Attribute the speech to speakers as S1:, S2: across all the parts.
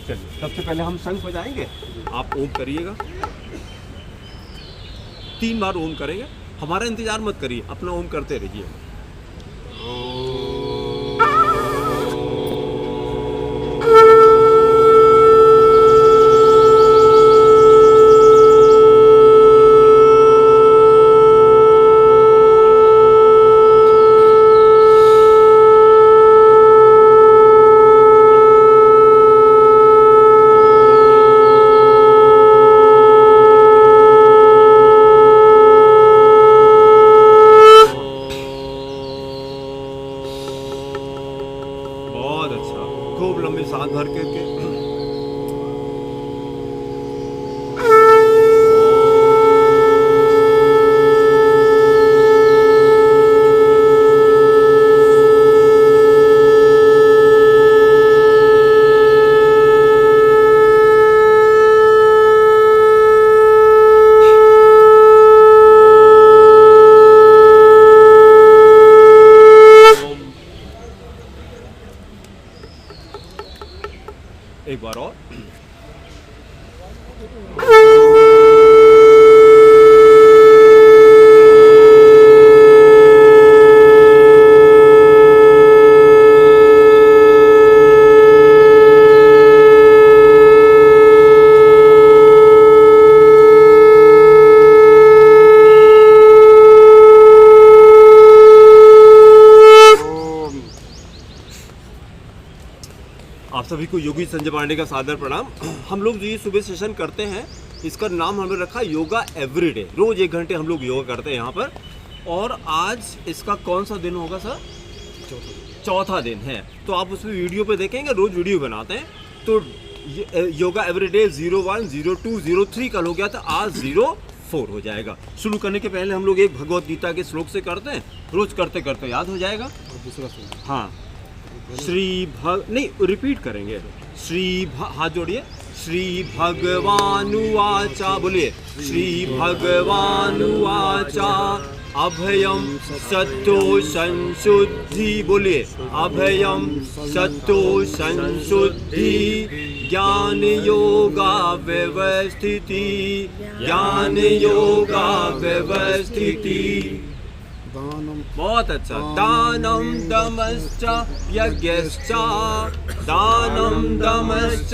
S1: चलिए, सबसे पहले हम शंख बजाएंगे, आप ओम करिएगा। 3 बार ओम करेंगे, हमारा इंतजार मत करिए, अपना ओम करते रहिए। बहुत अच्छा, खूब लंबी सांस भर करके। एक बार और। आप सभी को योगी संजय पांडे का सादर प्रणाम। हम लोग जो ये सुबह सेशन करते हैं, इसका नाम हमने रखा योगा एवरीडे। रोज 1 घंटे हम लोग योगा करते हैं यहाँ पर। और आज इसका कौन सा दिन होगा सर? चौथा दिन है। तो आप उसमें वीडियो पे देखेंगे, रोज वीडियो बनाते हैं। तो योगा एवरीडे 01, 02, 03 कल हो गया था, आज 04 हो जाएगा। शुरू करने के पहले हम लोग एक भगवत गीता के श्लोक से करते हैं, रोज करते करते याद हो जाएगा। हाँ, नहीं रिपीट करेंगे। हाथ जोड़िए। श्री भगवानुवाचा, बोलिए श्री भगवानुवाचा अभयम सत्तो संशुद्धि, बोलिए अभयम सत्तो संशुद्धि ज्ञान योगा व्यवस्थिति, ज्ञान योगा व्यवस्थिति। बहुत अच्छा। दानम दमश्च यज्ञश्च, दानम दमश्च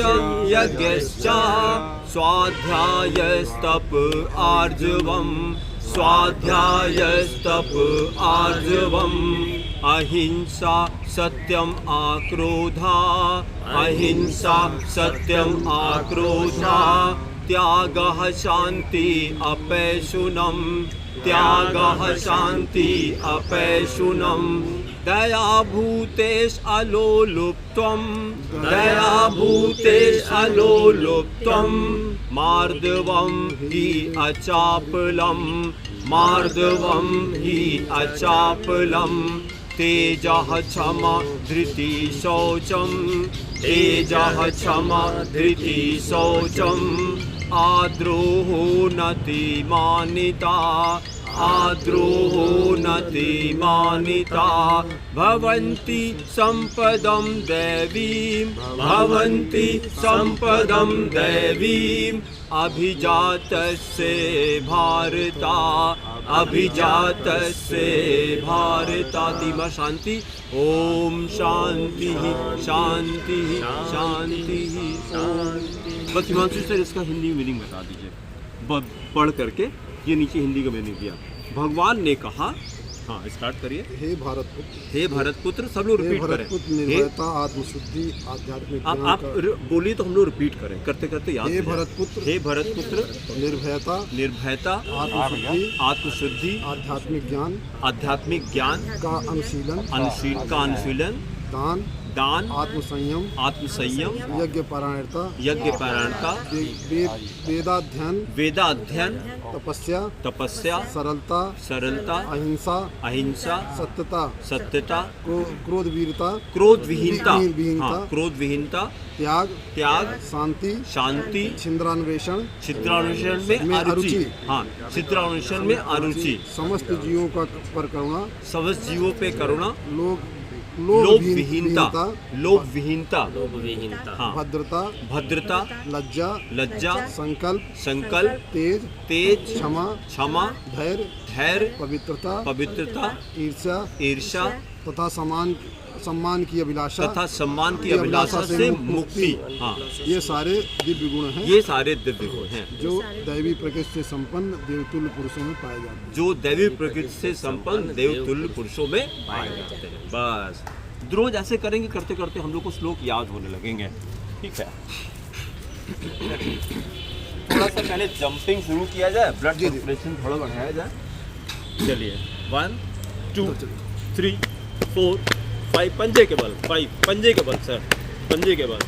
S1: यज्ञश्च स्वाध्यायस्तप आर्जवम, स्वाध्यायस्तप आर्जवम अहिंसा सत्यम आक्रोधा, अहिंसा सत्यम आक्रोधा त्यागः शांति अपैशुनम, त्यागः शांति अपैशुनम दया भूतेश अलोलुप्त्वम, दया भूतेश अलोलुप्त्वम मार्दवम हि अचापलम, मार्दवम हि अचापलम तेजः क्षमा धृति शौचम, तेजः क्षमा धृति शौचम आद्रोहो नतिमानिता, आद्रोहो नतिमानिता भवन्ति सम्पदं दैवीं, भवन्ति सम्पदं दैवीं अभिजातस्य भारता, अभिजातस्य भारतातिमा शांति। ओम शांति शांति शांति ओम। बस हिमांशु सर इसका हिंदी मीनिंग बता दीजिए पढ़ करके। ये नीचे हिंदी का मीनिंग दिया। भगवान ने कहा, हाँ स्टार्ट करिए। हे भारत पुत्र, हे भारत पुत्र, सब लोग रिपीट करें। निर्भयता आत्मशुद्धि आध्यात्मिक, आप बोलिए तो हम लोग रिपीट करें, करते करते याद। हे भरत पुत्र, हे भरत पुत्र निर्भयता, निर्भयता आत्मशुद्धि, आत्मशुद्धि आध्यात्मिक ज्ञान, आध्यात्मिक ज्ञान का अनुशीलन, का अनुशीलन दान, दान आत्मसंयम, आत्मसंयम यज्ञ पारायणता, यज्ञ पारायणता वेदाध्ययन, वेदाध्ययन तपस्या, तपस्या सरलता, सरलता अहिंसा, अहिंसा सत्यता, सत्यता क्रोध वीरता, क्रोध विहीनता, क्रोध विहीनता त्याग, त्याग शांति, शांति छिद्रान्वेषण, छिद्रान्वेषण में अरुचि, हाँ छिद्रान्वेषण में अरुचि समस्त जीवों का पर करुणा, समस्त जीवों पे करुणा लोभ विहीनता, लोभ विहीनता, हाँ,
S2: भद्रता,
S1: भद्रता,
S2: लज्जा,
S1: लज्जा,
S2: संकल्प,
S1: संकल्प,
S2: तेज,
S1: तेज,
S2: क्षमा,
S1: क्षमा,
S2: धैर्य,
S1: धैर्य,
S2: पवित्रता,
S1: पवित्रता,
S2: ईर्ष्या
S1: ईर्ष्या
S2: तथा सम्मान की अभिलाषा
S1: तथा सम्मान की अभिलाषा से मुक्ति। हाँ,
S2: ये सारे दिव्य गुण हैं,
S1: ये सारे दिव्य गुण हैं
S2: जो दैवी प्रकृति से संपन्न देवतुल्य पुरुषों में पाए जाते हैं।
S1: जो दैवी प्रकृति से संपन्न देवतुल्य पुरुषों में पाए जाते हैं। बस रोज ऐसे करेंगे, करते करते हम लोग को श्लोक याद होने लगेंगे। ठीक है, थोड़ा सा पहले जंपिंग शुरू किया जाए, ब्लड सर्कुलेशन थोड़ा बढ़ाया जाए। चलिए 1 2 3 4 5, पंजे के बल, 5 पंजे के बल सर, पंजे के बल,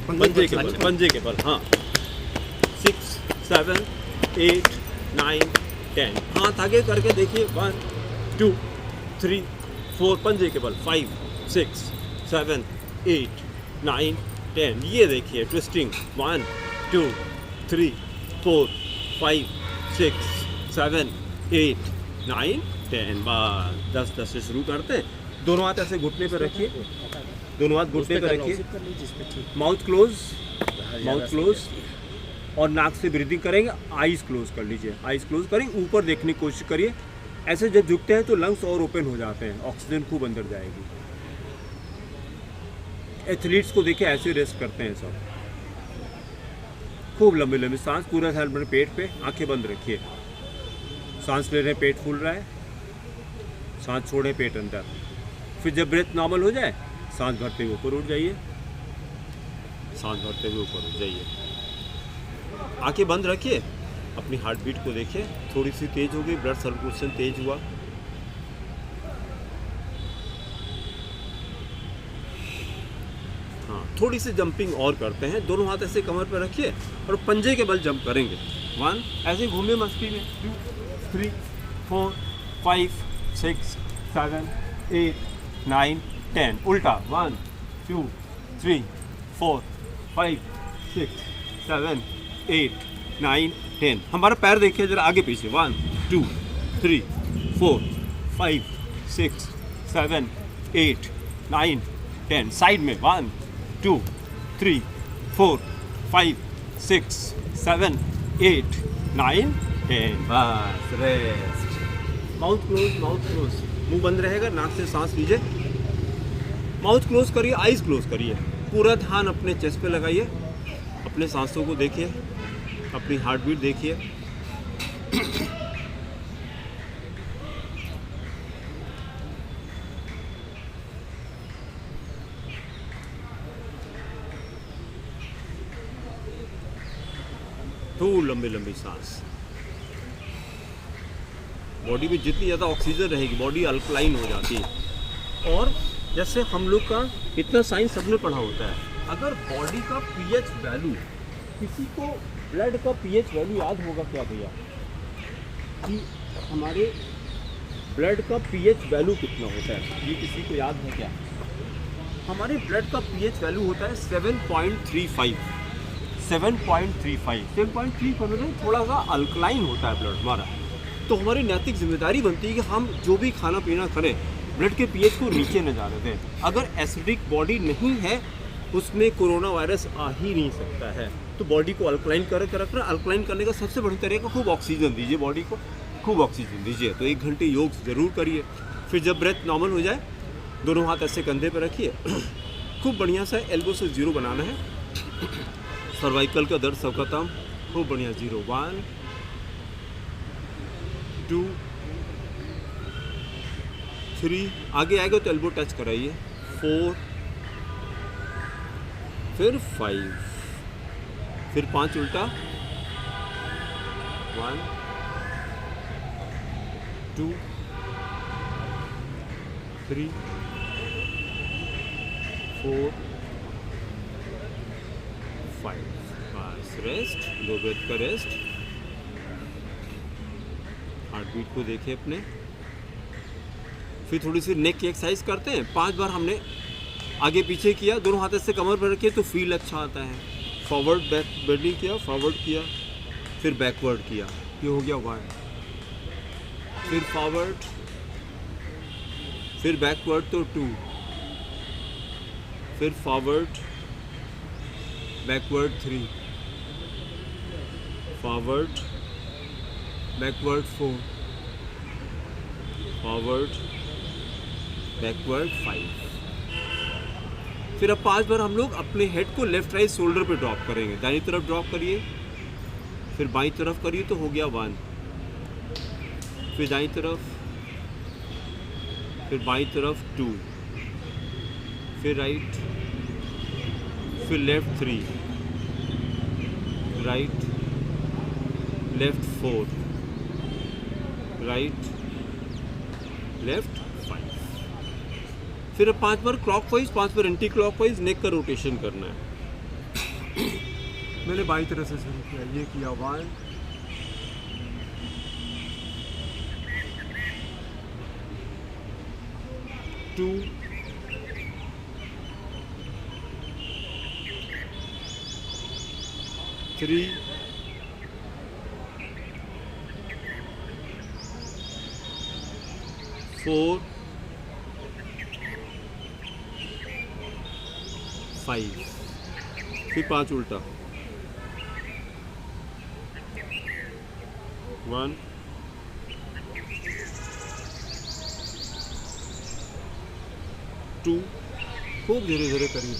S1: पंजे के बल, पंजे के बल, हाँ, 6 7 8 9 10, हाथ आगे करके देखिए, 1 2 3 4, पंजे के बल, 5 6 7 8 9 10, ये देखिए ट्विस्टिंग, 1 2 3 4 5 6 7 8 9 10, बस 10 से शुरू करते हैं। दोनों हाथ ऐसे घुटने पे रखिए, दोनों हाथ घुटने पे रखिए, माउथ क्लोज, माउथ क्लोज, और नाक से ब्रीदिंग करेंगे। आईज क्लोज कर लीजिए, आईज क्लोज करें, ऊपर देखने की कोशिश करिए। ऐसे जब झुकते हैं तो लंग्स और ओपन हो जाते हैं, ऑक्सीजन खूब अंदर जाएगी। एथलीट्स को देखिए ऐसे रेस्ट करते हैं सब, खूब लंबी लंबी सांस, पूरा ध्यान अपने पेट पे, आंखें बंद रखिए। सांस ले रहे हैं, पेट फूल रहा है, सांस छोड़े, पेट अंदर। फिर जब ब्रेथ नॉर्मल हो जाए, सांस भरते हुए ऊपर उठ जाइए, सांस भरते हुए ऊपर उठ जाइए। आंखें बंद रखिए, अपनी हार्ट बीट को देखिए, थोड़ी सी तेज हो गई, ब्लड सर्कुलेशन तेज हुआ। हाँ, थोड़ी सी जंपिंग और करते हैं। दोनों हाथ ऐसे कमर पर रखिए और पंजे के बल जंप करेंगे। 1, ऐसे घूमिए मस्ती में, 2 3 4 5 6 7 8 9 10, उल्टा, 1 2 3 4 5 6 7 8 9 10। हमारा पैर देखिए जरा आगे पीछे, 1 2 3 4 5 6 7 8 9 10। साइड में 1 2 3 4 5 6 7 8 9 10। बस rest, mouth close, mouth close, मुंह बंद रहेगा, नाक से सांस लीजिए, माउथ क्लोज करिए, आईज क्लोज करिए, पूरा ध्यान अपने चेस्ट पे लगाइए, अपने सांसों को देखिए, अपनी हार्ट बीट देखिए। तो लंबी लंबी सांस, बॉडी में जितनी ज़्यादा ऑक्सीजन रहेगी, बॉडी अल्कलाइन हो जाती है। और जैसे हम लोग का इतना साइंस सबने पढ़ा होता है, अगर बॉडी का पीएच वैल्यू, किसी को ब्लड का पीएच वैल्यू याद होगा क्या भैया, कि हमारे ब्लड का पीएच वैल्यू कितना होता है, ये किसी को याद है क्या? हमारे ब्लड का पीएच वैल्यू होता है 7.35, 7.35 मतलब थोड़ा सा अल्कलाइन होता है ब्लड हमारा। तो हमारी नैतिक जिम्मेदारी बनती है कि हम जो भी खाना पीना करें, ब्लड के पीएच को नीचे न जाने दें। अगर एसिडिक बॉडी नहीं है, उसमें कोरोना वायरस आ ही नहीं सकता है। तो बॉडी को अल्कलाइन करके रखना, अल्कलाइन करने का सबसे बढ़िया तरीका, खूब ऑक्सीजन दीजिए बॉडी को, खूब ऑक्सीजन दीजिए। तो 1 घंटे योग ज़रूर करिए। फिर जब ब्रेथ नॉर्मल हो जाए, दोनों हाथ ऐसे कंधे पर रखिए, खूब बढ़िया सा एल्बो से 0 बनाना है। सर्वाइकल का दर्द सबका कम, खूब बढ़िया 0, 1 2 3, आगे आएगा तो एल्बो टच कराइए, 4, फिर 5, फिर 5 उल्टा, 1 2 3 4 5। बस रेस्ट, 2 ब्रेथ का रेस्ट। हार्ट बीट को देखिए अपने। फिर थोड़ी सी नेक की एक्सरसाइज करते हैं। 5 बार हमने आगे पीछे किया, दोनों हाथ से कमर पर रखिए तो फील अच्छा आता है। फॉरवर्ड बैक बेंडिंग किया, फॉरवर्ड किया, फिर बैकवर्ड किया, ये हो गया 1, फिर फॉरवर्ड, फिर बैकवर्ड तो 2, फिर forward backward 3, forward backward 4, forward backward 5। फिर अब 5 बार हम लोग अपने हेड को लेफ्ट राइट शोल्डर पे ड्रॉप करेंगे। दाहिनी तरफ ड्रॉप करिए, फिर बाईं तरफ करिए तो हो गया 1, फिर दाईं तरफ, फिर बाईं तरफ 2, फिर राइट, फिर left 3, right left 4, right left 5। फिर अब 5 बार क्लॉकवाइज, 5 बार एंटी क्लॉकवाइज नेक का रोटेशन करना है। मैंने बाईं तरफ से शुरू किया, ये किया 1, 2, 3, 4, 5, फिर 5 उल्टा, 1, 2, खूब धीरे धीरे करिए,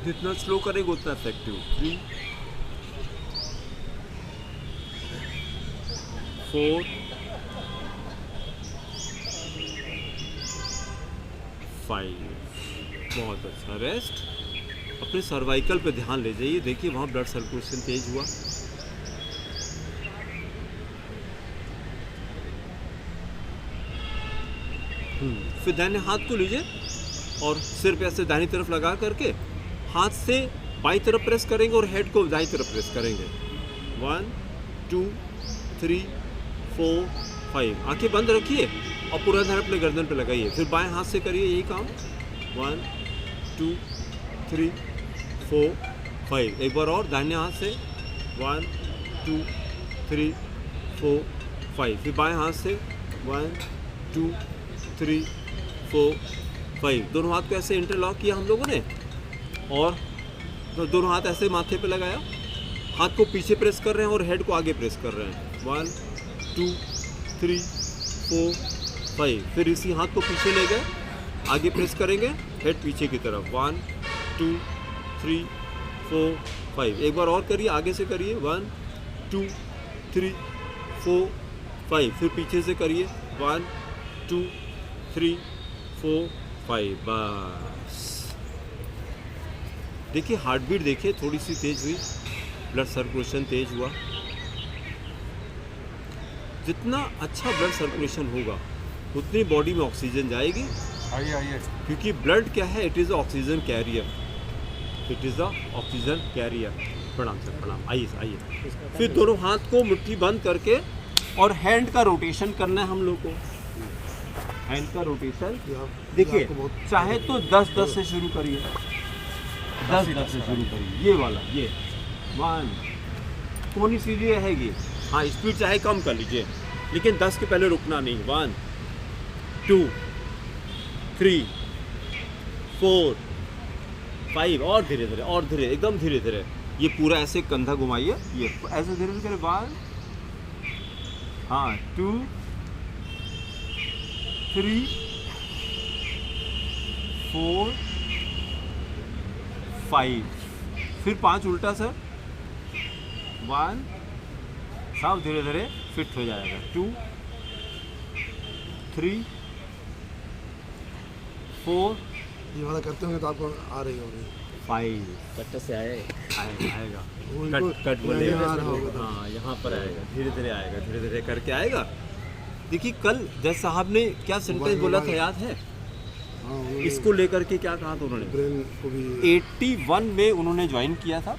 S1: जितना स्लो करेगा उतना इफेक्टिव, 3, 4, 5। बहुत अच्छा। रेस्ट, अपने सर्वाइकल पे ध्यान ले जाइए, देखिए वहाँ ब्लड सर्कुलेशन तेज हुआ। फिर दाहिने हाथ को लीजिए और सिर पे ऐसे दाहिनी तरफ लगा करके हाथ से बाईं तरफ प्रेस करेंगे और हेड को दाईं तरफ प्रेस करेंगे। 1, 2, 3, 4, 5। आंखें बंद रखिए और पूरा ध्यान अपने गर्दन पे लगाइए। फिर बाएं हाथ से करिए यही काम। 1, 2, 3, 4, 5। एक बार और दाहिने हाथ से 1, 2, 3, 4, 5। फिर बाएं हाथ से 1, 2, 3, 4, 5। दोनों हाथ को ऐसे इंटरलॉक किया हम लोगों ने और दोनों हाथ ऐसे माथे पे लगाया, हाथ को पीछे प्रेस कर रहे हैं और हेड को आगे प्रेस कर रहे हैं। 1, 2, 3, 4, 5। फिर इसी हाथ को पीछे ले गए, आगे प्रेस करेंगे, हेड पीछे की तरफ। 1, 2, 3, 4, 5। एक बार और करिए, आगे से करिए। 1, 2, 3, 4, 5। फिर पीछे से करिए। 1, 2, 3, 4, 5। बस देखिए हार्ट बीट देखिए थोड़ी सी तेज हुई, ब्लड सर्कुलेशन तेज हुआ। जितना अच्छा ब्लड सर्कुलेशन होगा उतनी बॉडी में ऑक्सीजन जाएगी।
S2: आइए
S1: क्योंकि ब्लड क्या है, it is a oxygen carrier, it is a oxygen carrier. प्रणाम सर, प्रणाम। आइए आइए। फिर दोनों हाथ को मुट्ठी बंद करके और हैंड का रोटेशन करना है हम लोग को। हैंड का रोटेशन देखिए, चाहे तो 10-10 से शुरू करिए, 10-10 से शुरू करिए। ये वाला, ये 1 कोनी सीधी रहेगी। हाँ, स्पीड चाहे कम कर लीजिए लेकिन 10 के पहले रुकना नहीं। 1, 2, 3, 4, 5। और धीरे धीरे, और धीरे, एकदम धीरे धीरे। ये पूरा ऐसे कंधा घुमाइए, ये ऐसे धीरे धीरे। 1, हाँ, 2, 3, 4, 5। फिर 5 उल्टा सर। 1, सब धीरे धीरे फिट हो जाएगा। 2, 3, 4,
S2: ये वाला करते होंगे तो आपको आ रही होगी।
S1: 5।
S3: कट्टर से
S1: आएगा
S2: उनको
S1: कट बोले
S2: यहाँ आ रहा होगा तो।
S1: हाँ, यहाँ पर आएगा, धीरे धीरे आएगा, धीरे धीरे करके आएगा। देखिए कल जज साहब ने क्या सेंटेंस बोला था याद है?
S2: हाँ, उन्होंने
S1: इसको लेकर के क्या कहा था उन्होंने?
S2: ब्रेन को भी
S1: 81 में उन्होंने ज्वाइन किया था।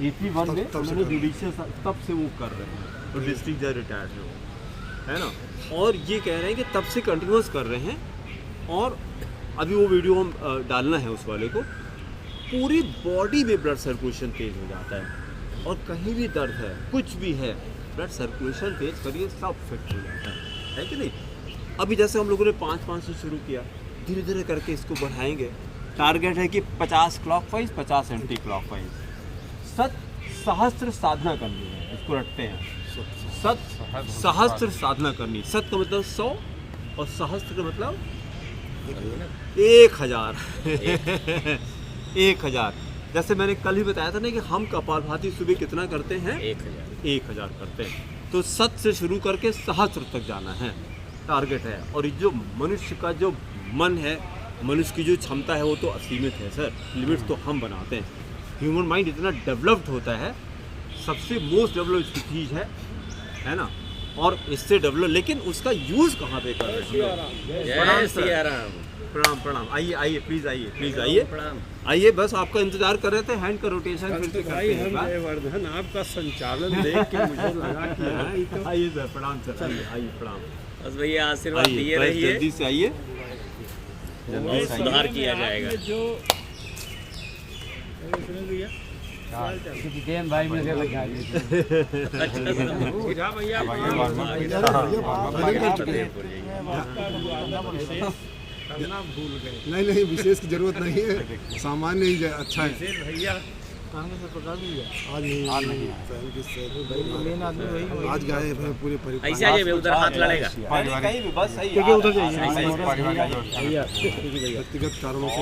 S1: 81 में
S2: तब से
S1: उन्होंने
S2: कर-
S1: जुडिशियल, तब से वो कर रहे हैं और डिस्ट्रिक्ट जज रिटायर्ड है ना। और ये कह रहे हैं कि तब से कंटिन्यूस कर रहे हैं। और अभी वो वीडियो हम डालना है उस वाले को। पूरी बॉडी में ब्लड सर्कुलेशन तेज हो जाता है और कहीं भी दर्द है, कुछ भी है, ब्लड सर्कुलेशन तेज करिए, सब फिट हो जाता है कि नहीं? अभी जैसे हम लोगों ने 5-5 से शुरू किया, धीरे धीरे करके इसको बढ़ाएंगे टारगेट है कि 50 क्लॉकवाइज 50 एंटी क्लॉकवाइज। सत सहस्त्र साधना करनी है, इसको रटते हैं। सत सहस्त्र साधना करनी, सत का मतलब 100 और सहस्त्र का मतलब 1000। 1000। जैसे मैंने कल ही बताया था ना कि हम कपालभाति सुबह कितना करते हैं? 1000 करते हैं। तो सत से शुरू करके सहस्त्र तक जाना है, टारगेट है। और जो मनुष्य का जो मन है, मनुष्य की जो क्षमता है वो तो असीमित है सर, लिमिट्स तो हम बनाते हैं। ह्यूमन माइंड इतना डेवलप्ड होता है, सबसे मोस्ट डेवलप्ड चीज़ है ना, और इससे डेवलप, लेकिन उसका यूज़ कहाँ पे कर रहे हैं? प्रणाम प्रणाम, आइए प्लीज़ आइए, बस आपका इंतजार कर रहे थे। हैंड का रोटेशन फिर से करते हैं।
S3: वर्धन आपका संचालन देख के मुझे लगा कि
S1: आइए सर, प्रणाम सर, आइए प्रणाम।
S4: बस भैया आशीर्वाद दिए रहिए,
S1: जल्दी से आइए,
S4: बहुत सुधार किया जाएगा।
S3: जो
S5: जितेन भाई में से लगा
S3: पूजा भैया करना भूल गए।
S2: नहीं विशेष की जरूरत नहीं है, सामान्य ही अच्छा है।
S3: भैया
S2: आज गए हैं पूरे परिवार।
S4: ऐसे आ जाइए, उधर हाथ लड़ेगा।
S1: कहीं भी बस सही
S2: उधर जाइए, व्यक्तिगत कारणों से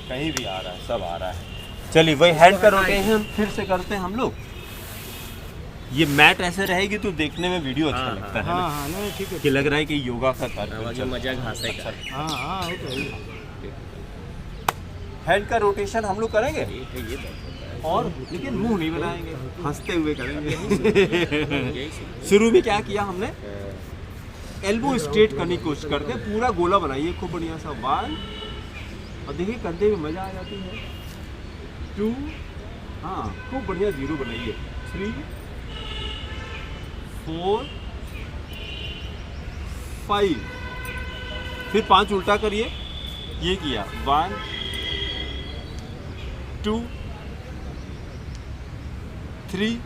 S1: कहीं भी आ रहा है, सब आ रहा है। चलिए वही हैंड का रोटेशन फिर से करते हैं हम लोग। ये मैट ऐसे रहेगी तो देखने में वीडियो अच्छा लगता है ना?
S2: नहीं ठीक है।
S1: कि लग रहा है कि योगा का
S4: जो मजा घासे का।
S2: वो तो है।
S1: हैंड का रोटेशन हम लोग करेंगे, और लेकिन मुंह नहीं बनाएंगे, हंसते हुए करेंगे। शुरू में क्या किया हमने? एल्बो स्ट्रेट करने की कोशिश करते हैं, पूरा गोला बनाइए खूब बढ़िया सा बाल, और देखिए कंधे में मजा आ जाती है। 2, हाँ खूब बढ़िया 0 बनाइए। 3, 4, 5, फिर 5 उल्टा करिए। ये किया 1, 2, 3,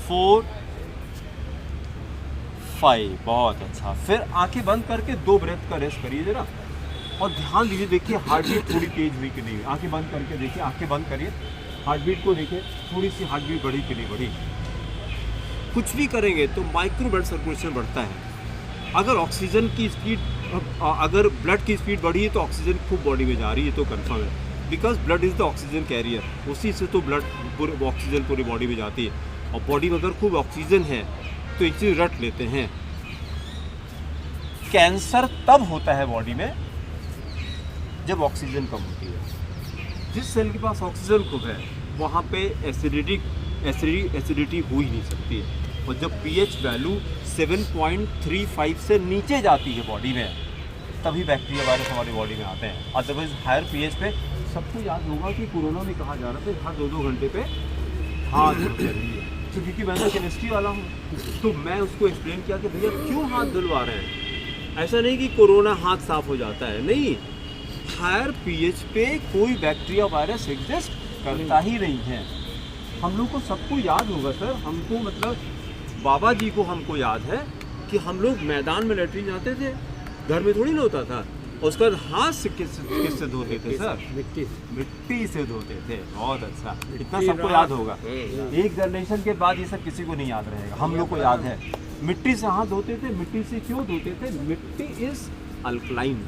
S1: 4, 5। बहुत अच्छा। फिर आंखें बंद करके 2 ब्रेथ का रेस्ट करिए जरा, और ध्यान दीजिए, देखिए हार्ट बीट थोड़ी तेज हुई कि नहीं। आंखें बंद करके देखिए, आंखें बंद करिए, हार्ट बीट को देखिए, थोड़ी सी हार्ट बीट बढ़ी कि नहीं बढ़ी। कुछ भी करेंगे तो माइक्रो ब्लड सर्कुलेशन बढ़ता है। अगर ऑक्सीजन की स्पीड, अगर ब्लड की स्पीड बढ़ी है तो ऑक्सीजन खूब बॉडी में जा रही है, तो कंफर्म है, because blood is the oxygen carrier. उसी से तो ब्लड ऑक्सीजन पूरी बॉडी में जाती है, और बॉडी में अगर खूब ऑक्सीजन है तो एक चीज़ रट लेते हैं, कैंसर तब होता है बॉडी में जब ऑक्सीजन कम होती है। जिस सेल के पास ऑक्सीजन खूब है वहाँ पे एसिडिटी हो ही नहीं सकती है। और जब पीएच वैल्यू 7.35 से नीचे जाती है बॉडी में, तभी बैक्टीरिया वायरस हमारी बॉडी में आते हैं। अदरवाइज हायर पीएच पे, सबको याद होगा कि कोरोना में कहा जा रहा था हर 2-2 घंटे पे हाथ धुल रही है। तो क्योंकि मैं तो केमिस्ट्री वाला हूँ, तो मैं उसको एक्सप्लेन किया कि भैया क्यों हाथ धुलवा रहे हैं। ऐसा नहीं कि कोरोना हाथ साफ हो जाता है, नहीं, हायर पीएच पे कोई बैक्टीरिया वायरस एग्जिस्ट करता ही नहीं है। हम लोग को सबको याद होगा सर, हमको मतलब बाबा जी को हमको याद है कि हम लोग मैदान में लेटरिन जाते थे, घर में थोड़ी ना होता था, और उसके बाद हाथ से किससे धोते थे सर? मिट्टी से धोते थे। बहुत अच्छा, इतना सबको याद होगा। एक जनरेशन के बाद ये सब किसी को नहीं याद रहेगा, हम लोग को याद है। मिट्टी से हाथ धोते थे। मिट्टी से क्यों धोते थे? मिट्टी इज अल्कलाइन,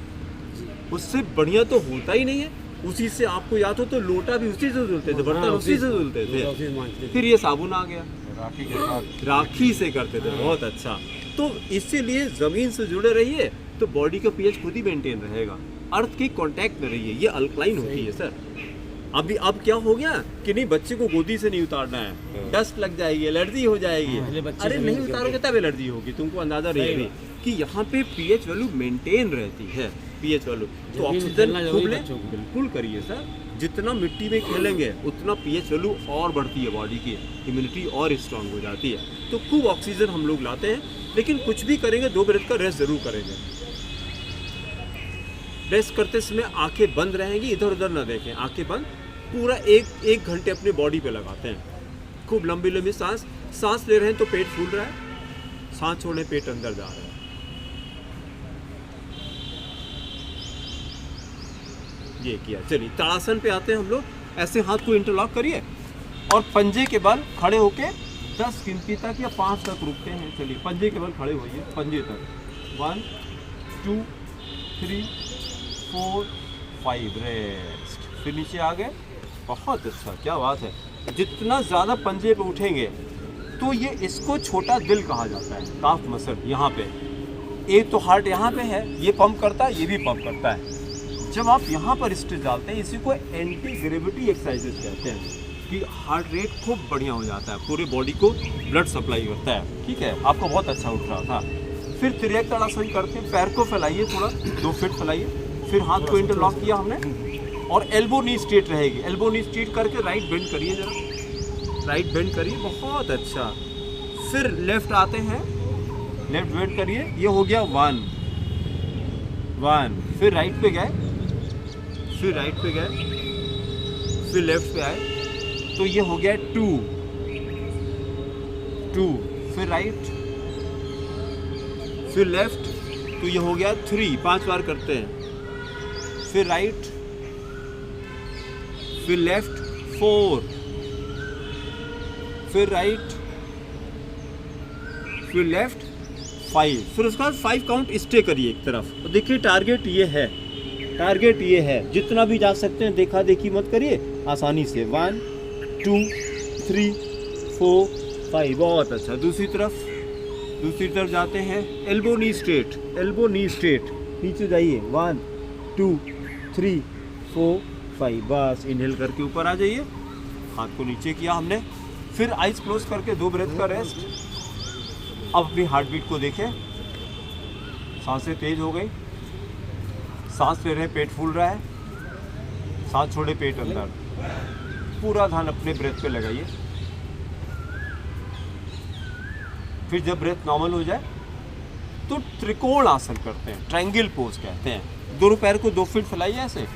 S1: उससे बढ़िया तो होता ही नहीं है। उसी से आपको याद हो तो लोटा भी उसी से धुलते थे, बर्तन उसी से धुलते थे। फिर ये साबुन आ गया, राखी से करते थे। बहुत अच्छा। तो इसीलिए ज़मीन से जुड़े रहिए तो बॉडी का पीएच खुद ही मेंटेन रहेगा। अर्थ के कांटेक्ट में रहिए, ये अल्कलाइन होती है सर। अभी अब क्या हो गया कि नहीं, बच्चे को गोदी से नहीं उतारना है, डस्ट लग जाएगी, एलर्जी हो जाएगी। अरे नहीं उतारोगे तब एलर्जी होगी, तुमको अंदाजा रहेगी कि यहाँ पे पीएच वैल्यू मेंटेन रहती है। पीएच वैल्यू तो ऑक्सीजन खूब लें, बिल्कुल करिए सर। जितना मिट्टी में खेलेंगे उतना पीएच वैल्यू और बढ़ती है, बॉडी की इम्यूनिटी और स्ट्रांग हो जाती है। तो खूब ऑक्सीजन हम लोग लाते हैं, लेकिन कुछ भी करेंगे 2 ब्रेथ का रेस्ट ज़रूर करेंगे। रेस्ट करते समय आंखें बंद रहेंगी, इधर उधर ना देखें, आंखें बंद। पूरा एक घंटे अपने बॉडी पे लगाते हैं। खूब लंबी लंबी सांस ले रहे हैं तो पेट फूल रहा है, सांस छोड़ने पेट अंदर जा रहा है। ये किया। चलिए ताड़ासन पे आते हैं हम लोग। ऐसे हाथ को इंटरलॉक करिए और पंजे के बल खड़े होके 10 गिनती तक या 5 तक रुकते हैं। चलिए पंजे के बल खड़े होइए, पंजे तक 1 2 3 4 5 रेस्ट। फिर नीचे आ गए। बहुत अच्छा, क्या बात है। जितना ज़्यादा पंजे पे उठेंगे तो ये इसको छोटा दिल कहा जाता है, काफ मसल। यहाँ पे एक तो हार्ट यहाँ पे है, ये पंप करता है, ये भी पंप करता है। जब आप यहाँ पर स्ट्रेस डालते हैं, इसी को एंटी ग्रेविटी एक्सरसाइजेस कहते हैं कि हार्ट रेट खूब बढ़िया हो जाता है, पूरे बॉडी को ब्लड सप्लाई करता है। ठीक है, आपको बहुत अच्छा उठ रहा था। फिर त्रियक ताड़ासन करते हैं। पैर को फैलाइए, थोड़ा 2 फीट फैलाइए। फिर हाथ को इंटरलॉक किया हमने और एल्बो नी स्ट्रेट रहेगी। एल्बो नी स्ट्रेट करके राइट बेंड करिए, जरा राइट बेंड करिए, बहुत अच्छा। फिर लेफ्ट आते हैं, लेफ्ट बेंड करिए। ये हो गया 1 1। फिर राइट पे गए, फिर राइट पे गए, फिर लेफ्ट पे आए तो ये हो गया 2 2। फिर राइट, फिर लेफ्ट तो ये हो गया 3। 5 बार करते हैं। फिर राइट, फिर लेफ्ट 4, फिर राइट, फिर लेफ्ट 5। फिर उसके बाद 5 काउंट स्टे करिए एक तरफ। और देखिए टारगेट ये है, टारगेट ये है। जितना भी जा सकते हैं, देखा देखी मत करिए, आसानी से 1 2 3 4 5। बहुत अच्छा। दूसरी तरफ जाते हैं। Elbow knee straight, elbow knee straight, नीचे जाइए 1 2 3 4 5। बस इनहेल करके ऊपर आ जाइए। हाथ को नीचे किया हमने। फिर आइज क्लोज करके 2 ब्रेथ का रेस्ट। अब अपनी हार्ट बीट को देखें। सांसें तेज हो गई, सांस ले रहे हैं, पेट फूल रहा है, सांस छोड़े, पेट अंदर। पूरा ध्यान अपने ब्रेथ पे लगाइए। फिर जब ब्रेथ नॉर्मल हो जाए तो त्रिकोण आसन करते हैं, ट्रायंगल पोज कहते हैं। दोनों पैर को 2 फीट फैलाइए ऐसे,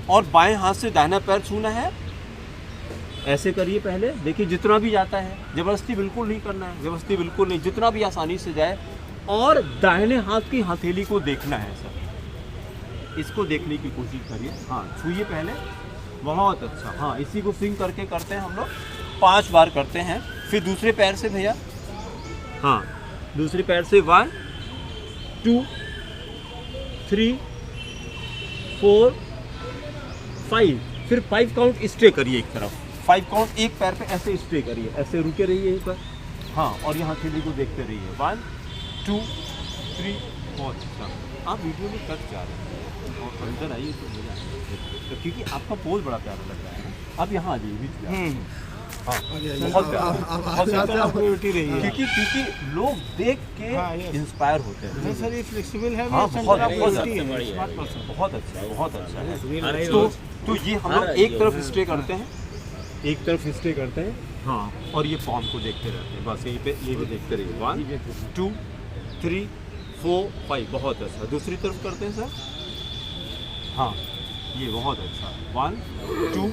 S1: और बाएं हाथ से दाहिना पैर छूना है। ऐसे करिए पहले, देखिए जितना भी जाता है, जबरदस्ती बिल्कुल नहीं करना है, जबरदस्ती बिल्कुल नहीं, जितना भी आसानी से जाए। और दाहिने हाथ की हथेली को देखना है सर, इसको देखने की कोशिश करिए। हाँ, छूइए पहले, बहुत अच्छा। हाँ, इसी को स्विंग करके करते हैं हम लोग, 5 बार करते हैं। फिर दूसरे पैर से भैया, हाँ दूसरे पैर से 1 2 3 4 5। फिर 5 काउंट स्टे करिए एक तरफ। 5 काउंट एक पैर पे ऐसे स्टे करिए, ऐसे रुके रहिए यहीं पर। हाँ, और यहाँ हथेली को देखते रहिए। 1 2 3 4। अच्छा, आप वीडियो में कट जा रहे हैं और अंदर आइए तो मजा आएगा, तो क्योंकि आपका पोज बड़ा प्यारा लग रहा है। आप यहाँ आ जाइए बीच में। हाँ, बहुत प्यारा, क्योंकि लोग देख के इंस्पायर होते हैं।
S2: सर ये फ्लेक्सिबल है।
S1: हाँ, बहुत अच्छा है। तो ये हम लोग एक तरफ स्टे करते हैं, एक तरफ स्टे करते हैं। हाँ, और ये फॉर्म को देखते रहते हैं, बस यहीं पे ये भी देखते रहिए। 1 2 3 4 5। बहुत अच्छा। दूसरी तरफ करते हैं सर। हाँ, ये बहुत अच्छा। 1 2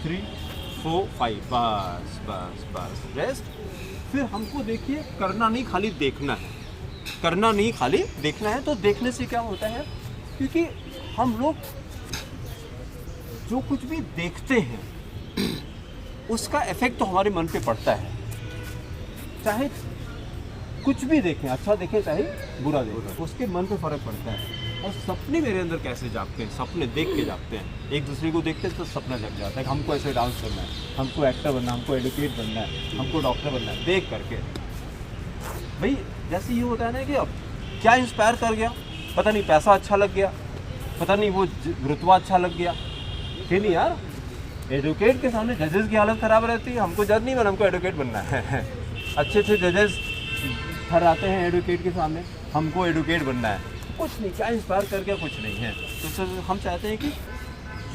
S1: 3 4 5। बस बस बस, रेस्ट। फिर हमको देखिए, करना नहीं, खाली देखना है, करना नहीं, खाली देखना है। तो देखने से क्या होता है, क्योंकि हम लोग जो कुछ भी देखते हैं उसका इफेक्ट तो हमारे मन पे पड़ता है। चाहे कुछ भी देखें, अच्छा देखें चाहे बुरा देखें, उसके मन पे फर्क पड़ता है। और सपने मेरे अंदर कैसे जागते हैं, सपने देख के जागते हैं। एक दूसरे को देखते हैं तो सपना जग जाता है कि हमको ऐसे डांस करना है, हमको एक्टर बनना है, हमको एडवोकेट बनना है, हमको डॉक्टर बनना है। देख करके भाई जैसे ये होता है ना कि अब क्या इंस्पायर कर गया, पता नहीं पैसा अच्छा लग गया, पता नहीं वो रुतबा अच्छा लग गया। फिर नहीं यार, एडवोकेट के सामने जजेस की हालत ख़राब रहती है। हमको जज नहीं बनना, हमको एडवोकेट बनना है। अच्छे अच्छे जजेस ठहराते हैं एडवोकेट के सामने, हमको एडवोकेट बनना है। कुछ नहीं, क्या इंस्पायर कर गया, कुछ नहीं है। तो सर हम चाहते हैं कि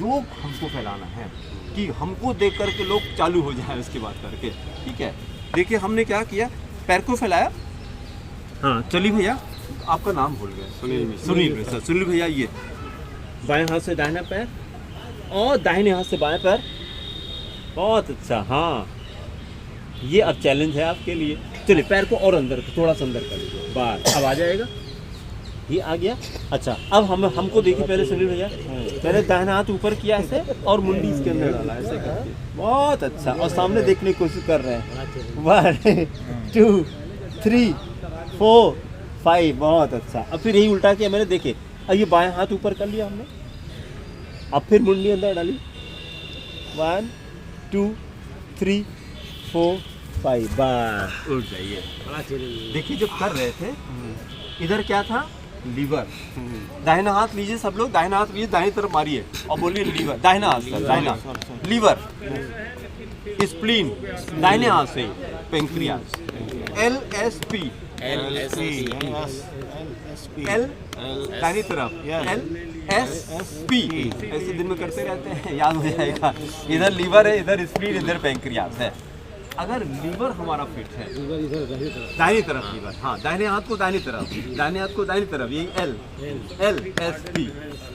S1: योग हमको फैलाना है, कि हमको देख करके लोग चालू हो जाए उसके बाद करके। ठीक है, देखिए हमने क्या किया, पैर को फैलाया। हाँ चलिए भैया, आपका नाम भूल गए। सुनील भैया, ये बाएं हाथ से दाहिना पैर और दाहिने हाथ से बाएं पैर। बहुत अच्छा। हाँ, ये अब चैलेंज है आपके लिए। चलिए पैर को और अंदर, थोड़ा सा अंदर कर लीजिए, बाहर अब आ जाएगा। ये आ गया। अच्छा अब हमको देखिए पहले सुनील भैया, पहले दाहिना हाथ ऊपर किया ऐसे और मुंडी इसके अंदर डाला ऐसे करके, बहुत अच्छा। और सामने देखने की कोशिश कर रहे हैं, 1 2 3 4 5, बहुत अच्छा। अब फिर यही उल्टा किया मैंने, देखे। अब ये बाएं हाथ ऊपर कर लिया हमने, अब फिर मुंडी अंदर डाली, 1 2 3 4 5, बस उठ जाइए। देखिए जब कर रहे थे इधर क्या था, लीवर। दाहिना हाथ लीजिए सब लोग, दाहिना हाथ लीजिए, दाहिनी तरफ मारिए और बोलिए लीवर। दाहिना हाथ सर, दाहिना लीवर, स्प्लीन दाहिने हाथ से, पेंक्रियाज, LSP, L दाहिनी तरफ, LSP, ऐसे दिन में करते रहते हैं, याद हो जाएगा। इधर लीवर है, इधर स्प्लीन, इधर पेंक्रियाज है। अगर लीवर हमारा फिट है, दाहिनी तरफ लीवर, हाँ दाहिने हाथ को दाहिनी तरफ, दाहिने हाथ को दाहिनी तरफ, यही LSP।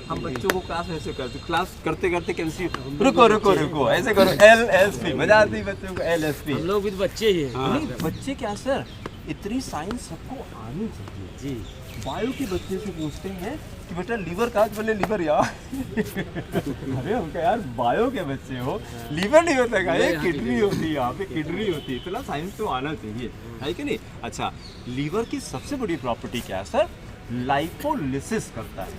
S1: हम बच्चों को क्लास ऐसे करते, क्लास करते करते कैसे, रुको रुको रुको, ऐसे करो, LSP, मजा आती है बच्चों को, LSP।
S3: हम लोग भी तो बच्चे ही हैं।
S1: नहीं बच्चे क्या सर, इतनी साइंस सबको आनी चाहिए जी। बायो के बच्चे से पूछते हैं कि बेटा लीवर कहाँ, बोले लीवर यार। अरे हम कहा यार बायो के बच्चे हो, लीवर नहीं होता क्या, ये किडनी होती है, यहाँ पे किडनी होती है, इतना साइंस तो आना चाहिए, है कि नहीं। अच्छा लीवर की सबसे बड़ी प्रॉपर्टी क्या है सर, लाइपोलिसिस करता है।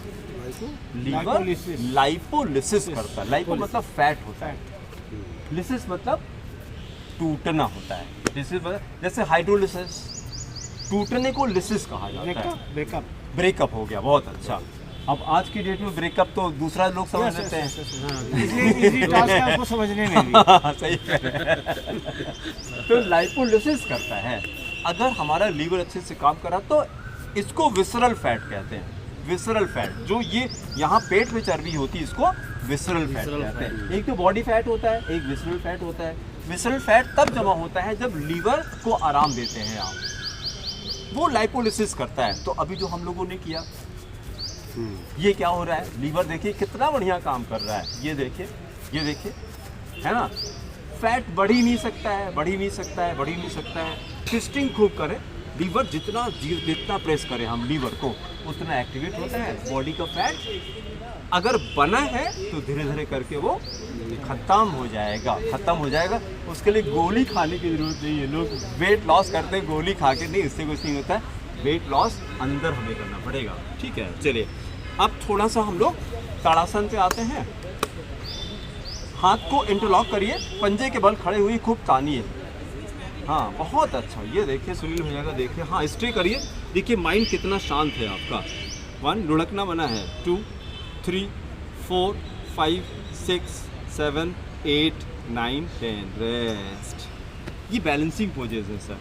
S1: लीवर लाइपोलिसिस करता है, लाइपो मतलब फैट होता है, लिसिस मतलब टूटना होता है। लिसिस मतलब जैसे हाइड्रोलिसिस, टूटने को लिसिस कहा जाता है। ब्रेकअप हो गया, बहुत अच्छा। अब आज की डेट में ब्रेकअप तो दूसरा लोग समझ लेते हैं,
S2: उसको समझने में भी।
S1: सही कह रहे हैं। तो लाइपोलिसिस करता है। अगर हमारा लीवर अच्छे से काम करा तो इसको विसरल फैट कहते हैं। विसरल फैट, जो ये यहाँ पेट में चर्बी होती है, इसको विसरल फैट कहते हैं। एक तो बॉडी फैट होता है, एक विसरल फैट होता है। विसरल फैट तब जमा होता है जब लीवर को आराम देते हैं आप, वो लाइपोलिसिस करता है। तो अभी जो हम लोगों ने किया, ये क्या हो रहा है, लीवर देखिए कितना बढ़िया काम कर रहा है। ये देखिए, ये देखिए, है ना, फैट बढ़ ही नहीं सकता है, बढ़ ही नहीं सकता है, बढ़ ही नहीं सकता है। ट्विस्टिंग खूब करें, लीवर जितना प्रेस करें हम लीवर को, उतना एक्टिवेट होता है। बॉडी का फैट अगर बना है तो धीरे धीरे करके वो खत्म हो जाएगा, खत्म हो जाएगा। उसके लिए गोली खाने की जरूरत नहीं है। लोग वेट लॉस करते हैं गोली खा के, नहीं, इससे कुछ नहीं होता है। वेट लॉस अंदर हमें करना पड़ेगा, ठीक है। चलिए अब थोड़ा सा हम लोग ताड़ासन पे आते हैं। हाथ को इंटरलॉक करिए, पंजे के बल खड़े हुए खूब तानिए, हाँ बहुत अच्छा। ये देखिए सुनील भैया का, देखिए, हाँ स्टे करिए। देखिए माइंड कितना शांत है आपका। 1 लुढ़कना बना है, 2 3 4 5 6 7 8 9 10, रेस्ट। ये बैलेंसिंग पोजेस है सर।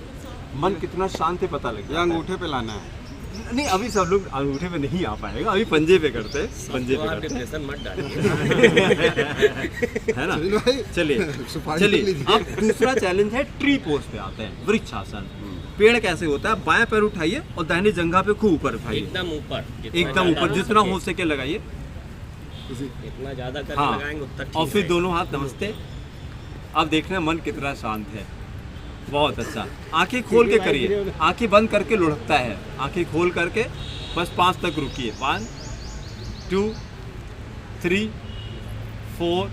S1: मन कितना शांत है पता लग जाता है।
S2: अंगूठे पे लाना है।
S1: नहीं अभी सब लोग अंगूठे पे नहीं आ पाएगा, अभी पंजे पे करते हैं, पंजे पे करते हैं।
S4: डिप्रेशन मत डालिए।
S1: है ना। चलिए अब दूसरा चैलेंज है, ट्री पोज पे आते हैं, वृक्षासन। पेड़ कैसे होता है, बाएं पैर उठाइए और दाहिनी जंघा पे खूब ऊपर उठाइए,
S4: एकदम ऊपर,
S1: एकदम ऊपर, जितना हो सके लगाइए।
S4: इतना ज्यादा करके
S1: हाँ,
S4: लगाएंगे उतना ठीक
S1: और फिर
S4: है।
S1: दोनों हाथ नमस्ते। अब देखना मन कितना शांत है, बहुत अच्छा। आंखें खोल के करिए, आंखें बंद करके लुढ़कता है, आंखें खोल करके बस 5 तक रुकिए। 1 2 3 4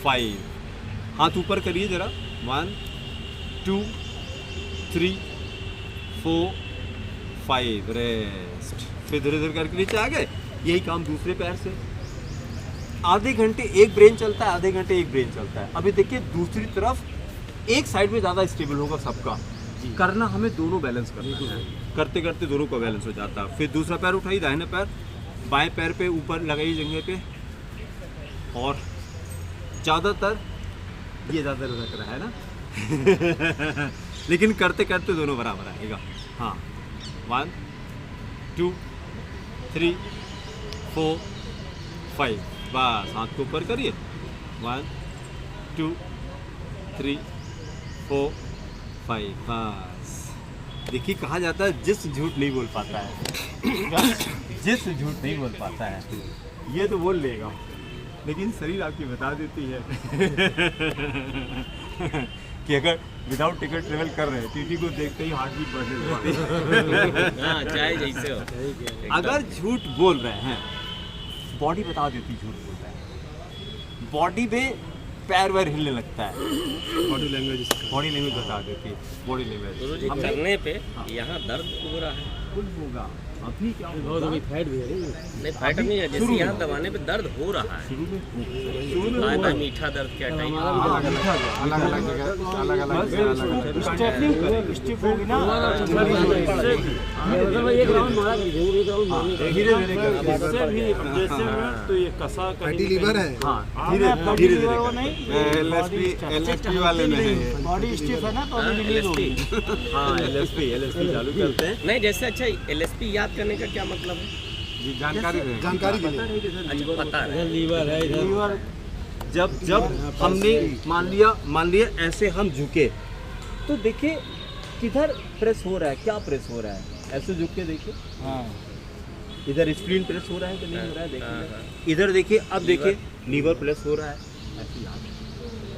S1: 5, हाथ ऊपर करिए जरा। 1 2 3 4 5, रेस्ट। फिर धीरे धीरे करके नीचे आ गए। यही काम दूसरे पैर से। आधे घंटे एक ब्रेन चलता है, आधे घंटे एक ब्रेन चलता है। अभी देखिए दूसरी तरफ एक साइड में ज़्यादा स्टेबल होगा सबका, करना हमें दोनों बैलेंस करना है। करते करते दोनों का बैलेंस हो जाता है। फिर दूसरा पैर उठाइए, दाहिने पैर बाएं पैर पे ऊपर लगाइए जंघे पे, और ज़्यादातर ये ज़्यादा लग रहा है ना लेकिन करते करते दोनों बराबर आएगा। हाँ 1 2 3 4 5, बस हाथ को ऊपर करिए। 1 2 3 4 5, बस। देखिए कहा जाता है जिस झूठ नहीं बोल पाता है जिस झूठ नहीं बोल पाता है, ये तो बोल लेगा, लेकिन शरीर आपकी बता देती है कि अगर विदाउट टिकट ट्रेवल कर रहे हैं टीटी को देखते ही हार्ट बीट बढ़ने लगती है।
S4: हाँ चाहे जैसे हो।
S1: अगर झूठ बोल रहे हैं बॉडी बता देती झूठ बोल रहे हैं, बॉडी में पैर वैर हिलने लगता है,
S2: बॉडी लैंग्वेज
S1: बॉडी लैंग्वेज बता देती है, बॉडी लैंग्वेज
S4: गुरुजी करने पे यहाँ दर्द हो रहा है।
S1: कुछ होगा अभी क्या होगा?
S4: नहीं फाइट नहीं है, जैसे यहाँ दबाने पे दर्द हो रहा है।
S1: शुरू में
S4: फायदा मीठा दर्द क्या टाइप
S2: अलग अलग जगह अलग अलग
S1: स्टेपिंग करें, स्टेप होगी ना धीरे धीरे
S3: तो ये कसा
S2: फैटी लीवर है।
S1: हाँ धीरे धीरे
S3: एलएसपी वाले में है ये।
S5: बॉडी स्टिफ है ना तो अभी रिलीज होगी।
S1: हाँ एलएसपी चालू करते हैं।
S4: नहीं जैसे अच्छा एलएसपी याद करने का क्या मतलब है?
S3: जी जानकारी दें।
S2: जानकारी के लिए
S4: अच्छा पता है।
S5: लीवर है लीवर
S1: जब हमने मान लिया ऐसे हम झुके तो देखिए किधर प्रेस हो रहा है, क्या प्रेस हो रहा है, ऐसे झुक के देखिए इधर स्क्रीन प्रेस हो रहा है कि नहीं हो रहा है, देखिए इधर देखिए, अब देखिए लीवर प्रेस हो रहा है, ऐसे याद है।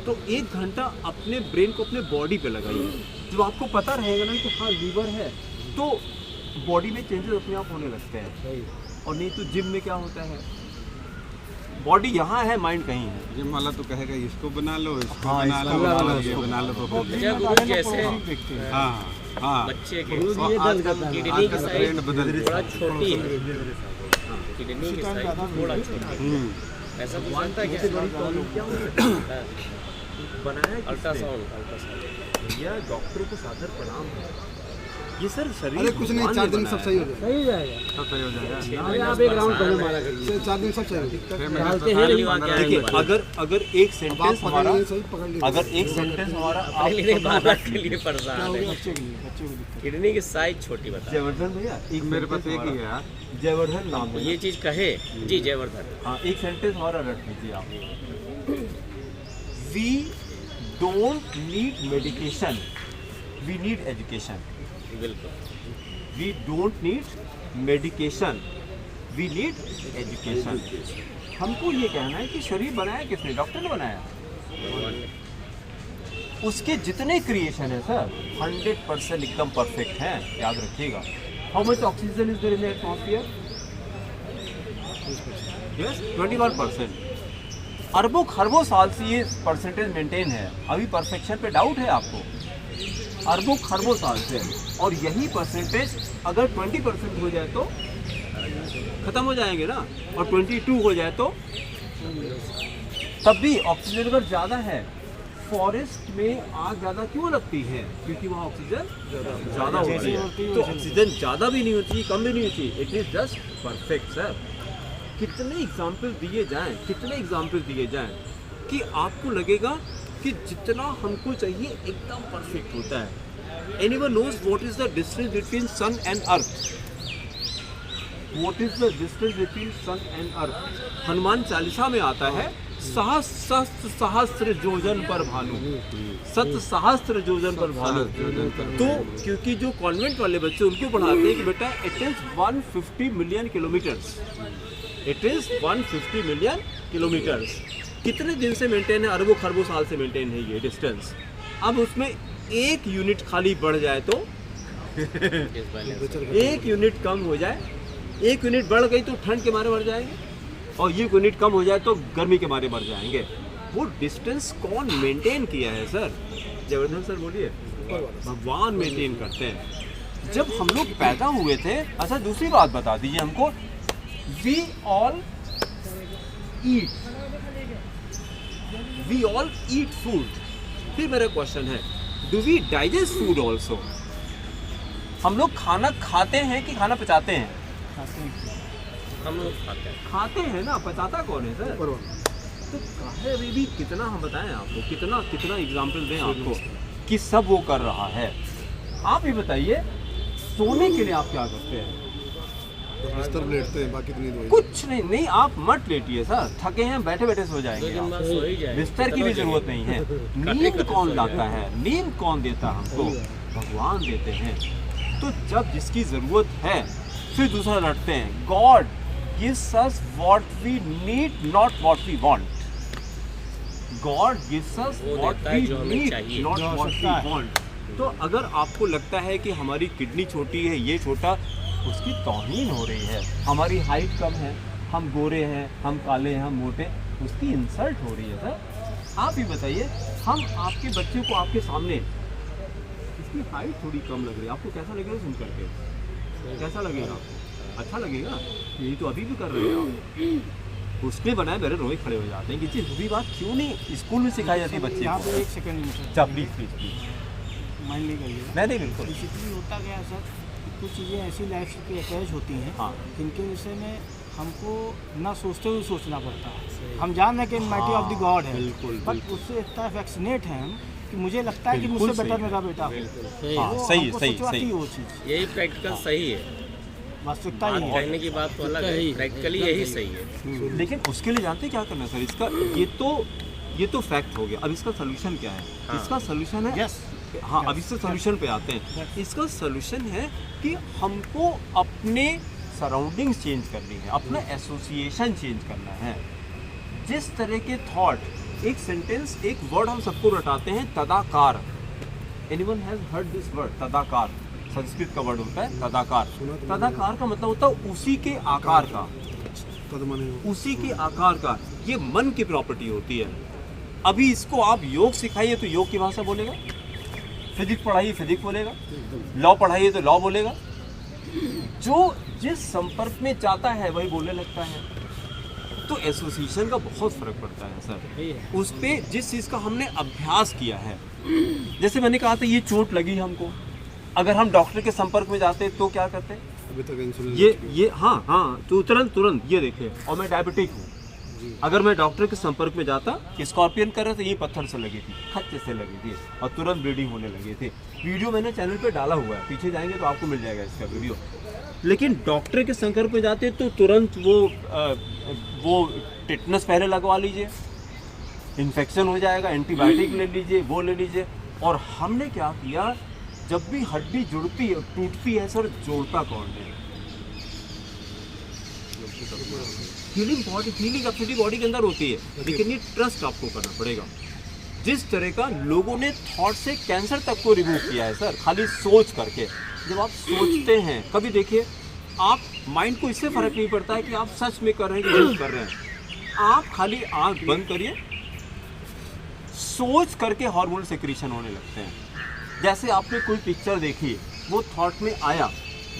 S1: तो 1 घंटा अपने ब्रेन को अपने बॉडी पे लगाइए, जब आपको पता रहेगा ना कि हाँ लीवर है तो बॉडी में चेंजेस अपने आप होने लगते हैं। और नहीं तो जिम में क्या होता है, बॉडी यहाँ है माइंड कहीं है।
S3: ये माला तो कहेगा इसको बना लो, इसको
S1: हाँ,
S3: बना
S1: इसको
S3: लो,
S1: बना लो,
S3: ये
S1: इसको
S3: बना लो तो फिर
S4: अच्छा गुरु जैसे
S3: हाँ हाँ
S4: बच्चे के
S3: आजकल
S4: किडनी की साइज
S3: ट्रेंड बदल
S4: थोड़ा छोटी है, किडनी की साइज थोड़ा छोटी है। ऐसा कुछ होता है क्या?
S1: बड़ी प्रॉब्लम क्या हो सकती है? बनाया किसने?
S4: अल्ट्रासाउंड
S1: भैया डॉक्टरों को सादर प्रणाम है। ये सर शरीर
S2: अरे कुछ नहीं,
S1: भगवान
S2: 4
S1: ने
S2: दिन सब
S1: बनाया
S2: सही हो जाएगा।
S5: सही जाएगा।
S3: सब सही हो जाएगा।
S5: अरे आप एक राउंड पहले मारा करिए।
S2: 4 दिन सब सही हो जाएगा।
S5: डालते हैं नहीं
S1: है। देखिए अगर एक
S2: अब आप
S1: सेंटेंस
S2: पकड़
S1: हमारा,
S2: लिए सही पकड़ लिए।
S1: अगर एक सेंटेंस हमारा आप
S4: पहले नहीं बालक के लिए परेशान है।
S2: बच्चे के लिए बच्चों को दिक्कत।
S4: किडनी की साइज छोटी बता।
S1: जयवर्धन भैया एक
S3: मेरे पास
S1: sentence
S3: एक ही है
S1: हमारा-
S3: यार।
S1: जयवर्धन नाम है
S4: ये चीज कहे जी जयवर्धन।
S1: हाँ एक सेंटेंस हमारा रट लीजिए आप। We don't need medication, we need education.
S4: बिल्कुल
S1: we don't need medication, we need education. हमको ये कहना है कि शरीर बनाया किसने? डॉक्टर ने बनाया। उसके जितने क्रिएशन है सर 100% एकदम परफेक्ट है, याद रखिएगा। How much oxygen is there in the atmosphere? Yes 21%। अरबों खरबों साल से ये परसेंटेज मेंटेन है, अभी परफेक्शन पे डाउट है आपको? अरबों खरबों साल से, और यही परसेंटेज अगर 20% हो जाए तो खत्म हो जाएंगे ना, और 22 हो जाए तो तब भी ऑक्सीजन अगर ज़्यादा है। फॉरेस्ट में आग ज़्यादा क्यों लगती है? क्योंकि वहाँ ऑक्सीजन ज़्यादा होती है। तो ऑक्सीजन ज़्यादा भी नहीं होती, कम भी नहीं होती, it is just perfect sir. कितने एग्जाम्पल दिए जाएं कि आपको लगेगा कि जितना हमको चाहिए एकदम परफेक्ट होता है। Anyone knows what is the distance between sun and earth? What is the distance between sun and earth? Hanuman Chalisa में आता है सहस्त्र योजन पर भानु, 7 योजन पर भानु। तो क्योंकि जो कॉन्वेंट वाले बच्चे उनको पढ़ाते हैं कि बेटा it is 150 million kilometres, it is 150 million kilometres. कितने दिन से मेंटेन है? अरबों खरबों साल से मेंटेन है ये डिस्टेंस। अब उसमें 1 यूनिट खाली बढ़ जाए तो 1 यूनिट कम हो जाए, 1 यूनिट बढ़ गई तो ठंड के मारे मर जाएंगे, और ये यूनिट कम हो जाए तो गर्मी के मारे मर जाएंगे। वो डिस्टेंस कौन मेंटेन किया है सर? जयवर्धन सर बोलिए। भगवान मेंटेन करते हैं। जब हम लोग पैदा हुए थे, अच्छा दूसरी बात बता दीजिए हमको, वी ऑल ईट फूड। फिर मेरा क्वेश्चन है, do we digest food also? हम लोग खाना खाते हैं कि खाना पचाते हैं?
S4: हम लोग खाते हैं
S1: ना, पचाता कौन है सर? तो काहे अभी भी कितना हम बताएं आपको, कितना एग्जाम्पल दें आपको कि सब वो कर रहा है। आप ही बताइए, सोने के लिए आप क्या करते हैं?
S2: बिस्तर पर लेटते हैं, बाकी तो नहीं दवाई।
S1: कुछ नहीं, आप मत लेटिए सर, थके हैं, बैठे बैठे सो
S4: 2
S1: जाएंगे
S4: दिन
S1: आप।
S4: बाद सो ही जाए।
S1: बिस्तर की भी जरूरत नहीं है। नींद कौन लाता है? नींद कौन देता है हमको? भगवान देते हैं। तो जब जिसकी जरूरत है फिर दूसरा लड़ते हैं। God gives us what we need, not what we want. God gives us
S4: वो
S1: व्हाट
S4: देता है
S1: वी
S4: जो हमें
S1: नीड,
S4: चाहिए।
S1: नॉट
S5: जो
S1: व्हाट
S5: आवश्यकता
S1: वी
S5: है।
S1: वांट। तो अगर आपको लगता है कि हमारी किडनी छोटी है, ये छोटा, उसकी तौहीन हो रही है। हमारी हाइट कम है, हम गोरे हैं, हम काले हैं, हम मोटे, उसकी इंसल्ट हो रही है सर। आप ही बताइए, हम आपके बच्चे को आपके सामने, इसकी हाइट थोड़ी कम लग रही है, आपको कैसा लगेगा सुन करके? कैसा लगेगा आपको? अच्छा लगेगा? यही तो अभी भी कर रहे हैं आप। उसने बनाए मेरे रोए खड़े हो जाते हैं कि चीज़ बुरी बात क्यों नहीं स्कूल में सिखाई जाती है बच्चे
S5: यहाँ
S1: को।
S5: पे एक सेकंड में सर,
S1: अच्छा प्लीज प्लीज प्लीज।
S5: माइंड नहीं करिएगा।
S1: नहीं बिल्कुल।
S5: बेसिकली होता क्या है सर, कुछ चीज़ें ऐसी लाइफ की अटैच होती हैं
S1: हाँ।
S5: जिनके विषय में हमको ना सोचते हुए सोचना पड़ता है। हम जान रहे हैं कि माइटी ऑफ द गॉड है,
S1: बिल्कुल,
S5: बट
S1: बिल्कुल।
S5: उससे इतना वैक्सीनेट है हम कि मुझे लगता है कि
S1: बिल्कुल
S5: मुझसे बेटर
S1: सही
S5: मेरा बेटा हो।
S1: हाँ,
S5: वो
S1: सही है,
S5: हमको
S1: सही,
S5: सोचवाती
S1: सही।
S5: है वो चीज़,
S4: यही प्रैक्टिकल सही है।
S5: वास्तविकता
S4: बात
S5: ही है।
S4: कहने की बात तो अलग है, प्रैक्टिकली यही सही है।
S1: लेकिन उसके लिए जानते हैं क्या करना है सर? इसका ये तो फैक्ट हो गया। अब इसका सोल्यूशन क्या है?
S4: हाँ।
S1: इसका सोल्यूशन है,
S5: यस,
S1: हाँ, अब इससे सोल्यूशन पे आते हैं। इसका सोल्यूशन है कि हमको अपने सराउंडिंग्स चेंज करनी है, अपना एसोसिएशन चेंज करना है। जिस तरह के थॉट, एक सेंटेंस, एक वर्ड हम सबको रटाते हैं, तदाकार। Anyone has heard this word, तदाकार? संस्कृत का वर्ड होता है तदाकार। तदाकार का मतलब होता है उसी के आकार का,
S2: तद माने
S1: उसी के आकार का। ये मन की प्रॉपर्टी होती है। अभी इसको आप योग सिखाइए तो योग की भाषा बोलेगा, फिजिक्स पढ़ाइए फिजिक्स बोलेगा, लॉ पढ़ाइए तो लॉ बोलेगा। जो जिस संपर्क में जाता है वही बोलने लगता है। तो एसोसिएशन का बहुत फर्क पड़ता है सर, उस पे जिस चीज़ का हमने अभ्यास किया है। जैसे मैंने कहा था, ये चोट लगी हमको, अगर हम डॉक्टर के संपर्क में जाते तो क्या करते?
S2: अभी तक इंसुलिन
S1: ये हाँ, तो तुरंत ये देखिए, और मैं डायबिटिक हूँ, अगर मैं डॉक्टर के संपर्क में जाता, स्कॉर्पियन कर रहे थे, ये पत्थर से लगी थी, खच्चे से लगी थी, और तुरंत ब्लीडिंग होने लगी थी। वीडियो मैंने चैनल पे डाला हुआ है, पीछे जाएंगे तो आपको मिल जाएगा इसका वीडियो। लेकिन डॉक्टर के संपर्क में जाते तो तुरंत वो टिटनस पहले लगवा लीजिए, इन्फेक्शन हो जाएगा, एंटीबायोटिक ले लीजिए, वो ले लीजिए। और हमने क्या किया, जब भी हड्डी जुड़ती है, टूटती है सर, जोड़ता कौन है? फीलिंग अपनी बॉडी के अंदर होती है, लेकिन ये ट्रस्ट आपको करना पड़ेगा। जिस तरह का लोगों ने थॉट से कैंसर तक को रिमूव किया है सर, खाली सोच करके। जब आप सोचते हैं, कभी देखिए, आप माइंड को इससे फर्क नहीं पड़ता है कि आप सच में कर रहे हैं कि गलत कर रहे हैं। आप खाली आंख बंद करिए, सोच करके हार्मोन सेक्रीशन होने लगते हैं। जैसे आपने कोई पिक्चर देखी, वो थॉट में आया,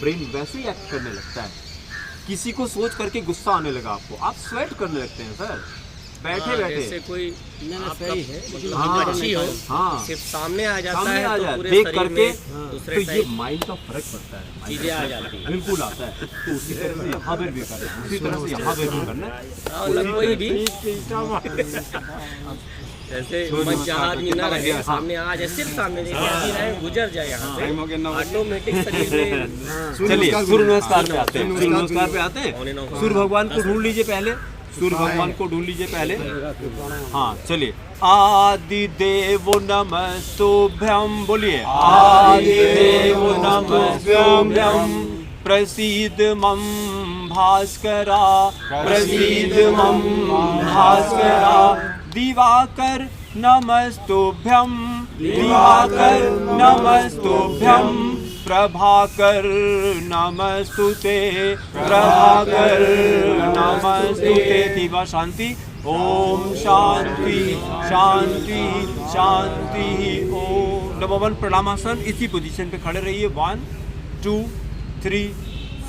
S1: ब्रेन वैसे ही एक्ट करने लगता है। किसी को सोच करके गुस्सा आने लगा आपको, आप स्वेट करने लगते हैं सर, बैठे बैठे।
S4: जैसे कोई आपका
S1: हाँ,
S4: अच्छी हो,
S1: हाँ,
S4: सिर्फ सामने आ जाता
S1: सामने
S4: है
S1: आ
S4: तो
S1: जाए,
S4: पूरे
S1: देख
S4: शरीर
S1: करके,
S4: में दूसरे
S1: तो ये
S4: टाइप
S1: माइंड का फर्क पड़ता है, माइंड
S4: चीजें
S1: का
S4: आ
S1: फर्क
S4: जाती हैं।
S1: बिल्कुल आता है। तो उसी तरह से यहाँ पर भी करना है, उसी तरह से यहाँ पर भी करना है।
S4: मतलब कोई भी जैसे मन जहाँ आदमी ना रहे, सामने आ जाए, सिर्फ सामने देखे, ऐसी रहे, गुजर जाए यहाँ से, ऑटोमेटिक शरीर में।
S1: चलिए सूर्य नमस्कार पे आते हैं, सूर्य नमस्कार पे आते हैं। सूर्य भगवान को ढूंढ लीजिए पहले, सूर्य भगवान को ढूंढ लीजिए पहले। हाँ चलिए, आदि देव नमस्तुभ्यं, बोलिए आदि देव नमस्तुभ्यं, प्रसीद मम भास्करा, प्रसीद मम भास्करा, दिवाकर नमस्तुभ्यं, दिवाकर नमस्तुभ्यं, प्रभाकर नमस्तुते, प्रभाकर नमस्तुते। दिवा शांति, ओम शांति शांति शांति। ओम। नंबर 1 प्रणामासन, इसी पोजीशन पे खड़े रहिए। 1 2 3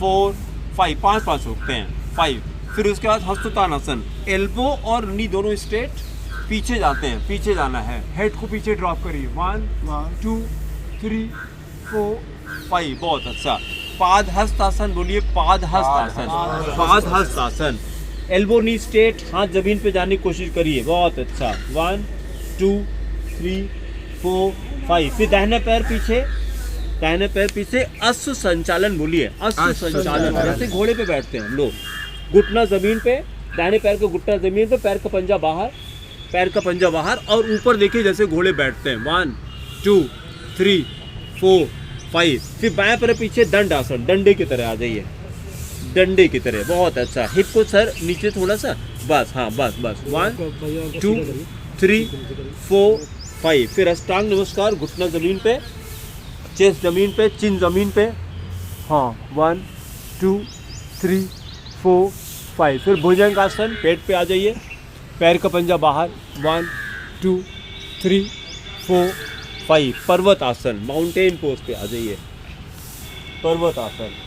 S1: 4 5, 5 रुकते हैं, 5। फिर उसके बाद हस्तोत्तानासन, एल्बो और नी दोनों स्ट्रेट, पीछे जाते हैं, पीछे जाना है, हेड को पीछे ड्रॉप करिए। 1 2 3 4 5, बहुत अच्छा। पाद हस्तासन, बोलिए पाद हस्तासन, पाद हस्तासन। एल्बो नी स्ट्रेट, हाथ जमीन पे जाने की कोशिश करिए, बहुत अच्छा। 1 2 3 4 5। फिर दाहिने पैर पीछे, दाहिने पैर पीछे, अश्व संचालन बोलिए, अश्व संचालन। जैसे घोड़े पे बैठते हैं हम लोग, घुटना जमीन पे, दाहिने पैर का घुटना जमीन पे, पैर का पंजा बाहर, पैर का पंजा बाहर, और ऊपर देखिए जैसे घोड़े बैठते हैं। 1 2 3 4 5। फिर बाएं पैर पीछे, दंड आसन, डंडे की तरह आ जाइए, डंडे की तरह, बहुत अच्छा। हिप को सर नीचे थोड़ा सा, बस, हाँ बस बस। 1 2 3 4 5। फिर अष्टांग नमस्कार, घुटना ज़मीन पे, चेस्ट ज़मीन पे, चिन ज़मीन पे। हाँ 1 2 3 4 5। फिर भुजंग आसन, पेट पे आ जाइए, पैर का पंजा बाहर। 1 2 3 4 5। पर्वत आसन, माउंटेन पोज पे आ जाइए, पर्वत आसन।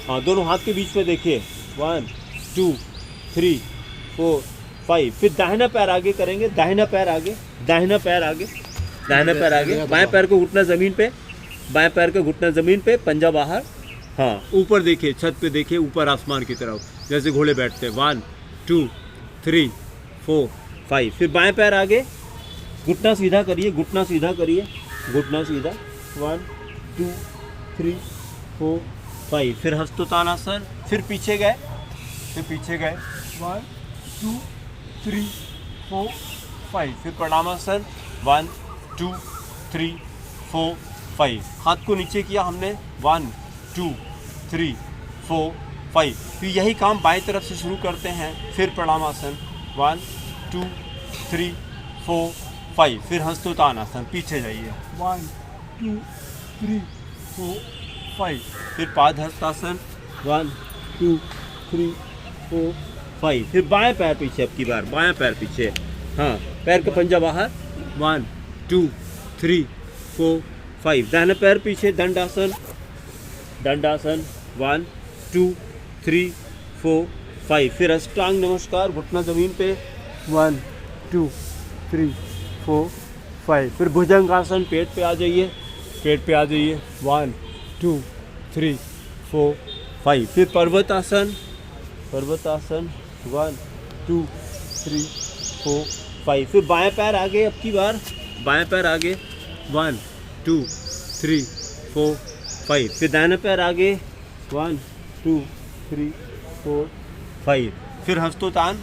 S1: हाँ दोनों हाथ के बीच में देखिए। 1 2 3 4 5। फिर दाहिना पैर आगे करेंगे, दाहिना पैर आगे, दाहिना पैर आगे, दाहिना पैर आगे। बाएं पैर को घुटना ज़मीन पे, बाएं पैर का घुटना ज़मीन पे, पंजा बाहर। हाँ ऊपर देखिए, छत पे देखिए, ऊपर आसमान की तरफ, जैसे घोड़े बैठते हैं। 1 2 3 4 5। फिर बाएं पैर आगे, घुटना सीधा करिए, घुटना सीधा करिए, घुटना सीधा। 1 2 3 4 5। फिर हस्तोत्तानासन, फिर पीछे गए, फिर पीछे गए। 1 2 3 4 5। फिर प्रणामासन, 1 2 3 4 5। हाथ को नीचे किया हमने। 1 2 3 4 5। फिर यही काम बाएं तरफ से शुरू करते हैं। फिर प्रणामासन, 1 2 3 4 5। फिर हस्तोत्तानासन, पीछे जाइए। 1 2 3 4 5। फिर पादहस्तासन, 1 2 3 4 5। फिर बाएं पैर पीछे, अब की बार बाएं पैर पीछे। हाँ पैर का पंजा बाहर। 1 2 3 4 5। दाहिना पैर पीछे, दंडासन, दंडासन। 1 2 3 4 5। फिर अष्टांग नमस्कार, घुटना ज़मीन पे। 1 2 3 4 5। फिर भुजंगासन, पेट पे आ जाइए, पेट पे आ जाइए। 1 2 3 4 5। फिर पर्वतासन, पर्वतासन। 1 2 3 4 5। फिर बाएं पैर आगे, अब की बार बाएं पैर आगे। 1 2 3 4 5। फिर दाहिना पैर आगे। 1 2 3 4 5। फिर हस्तोत्तान,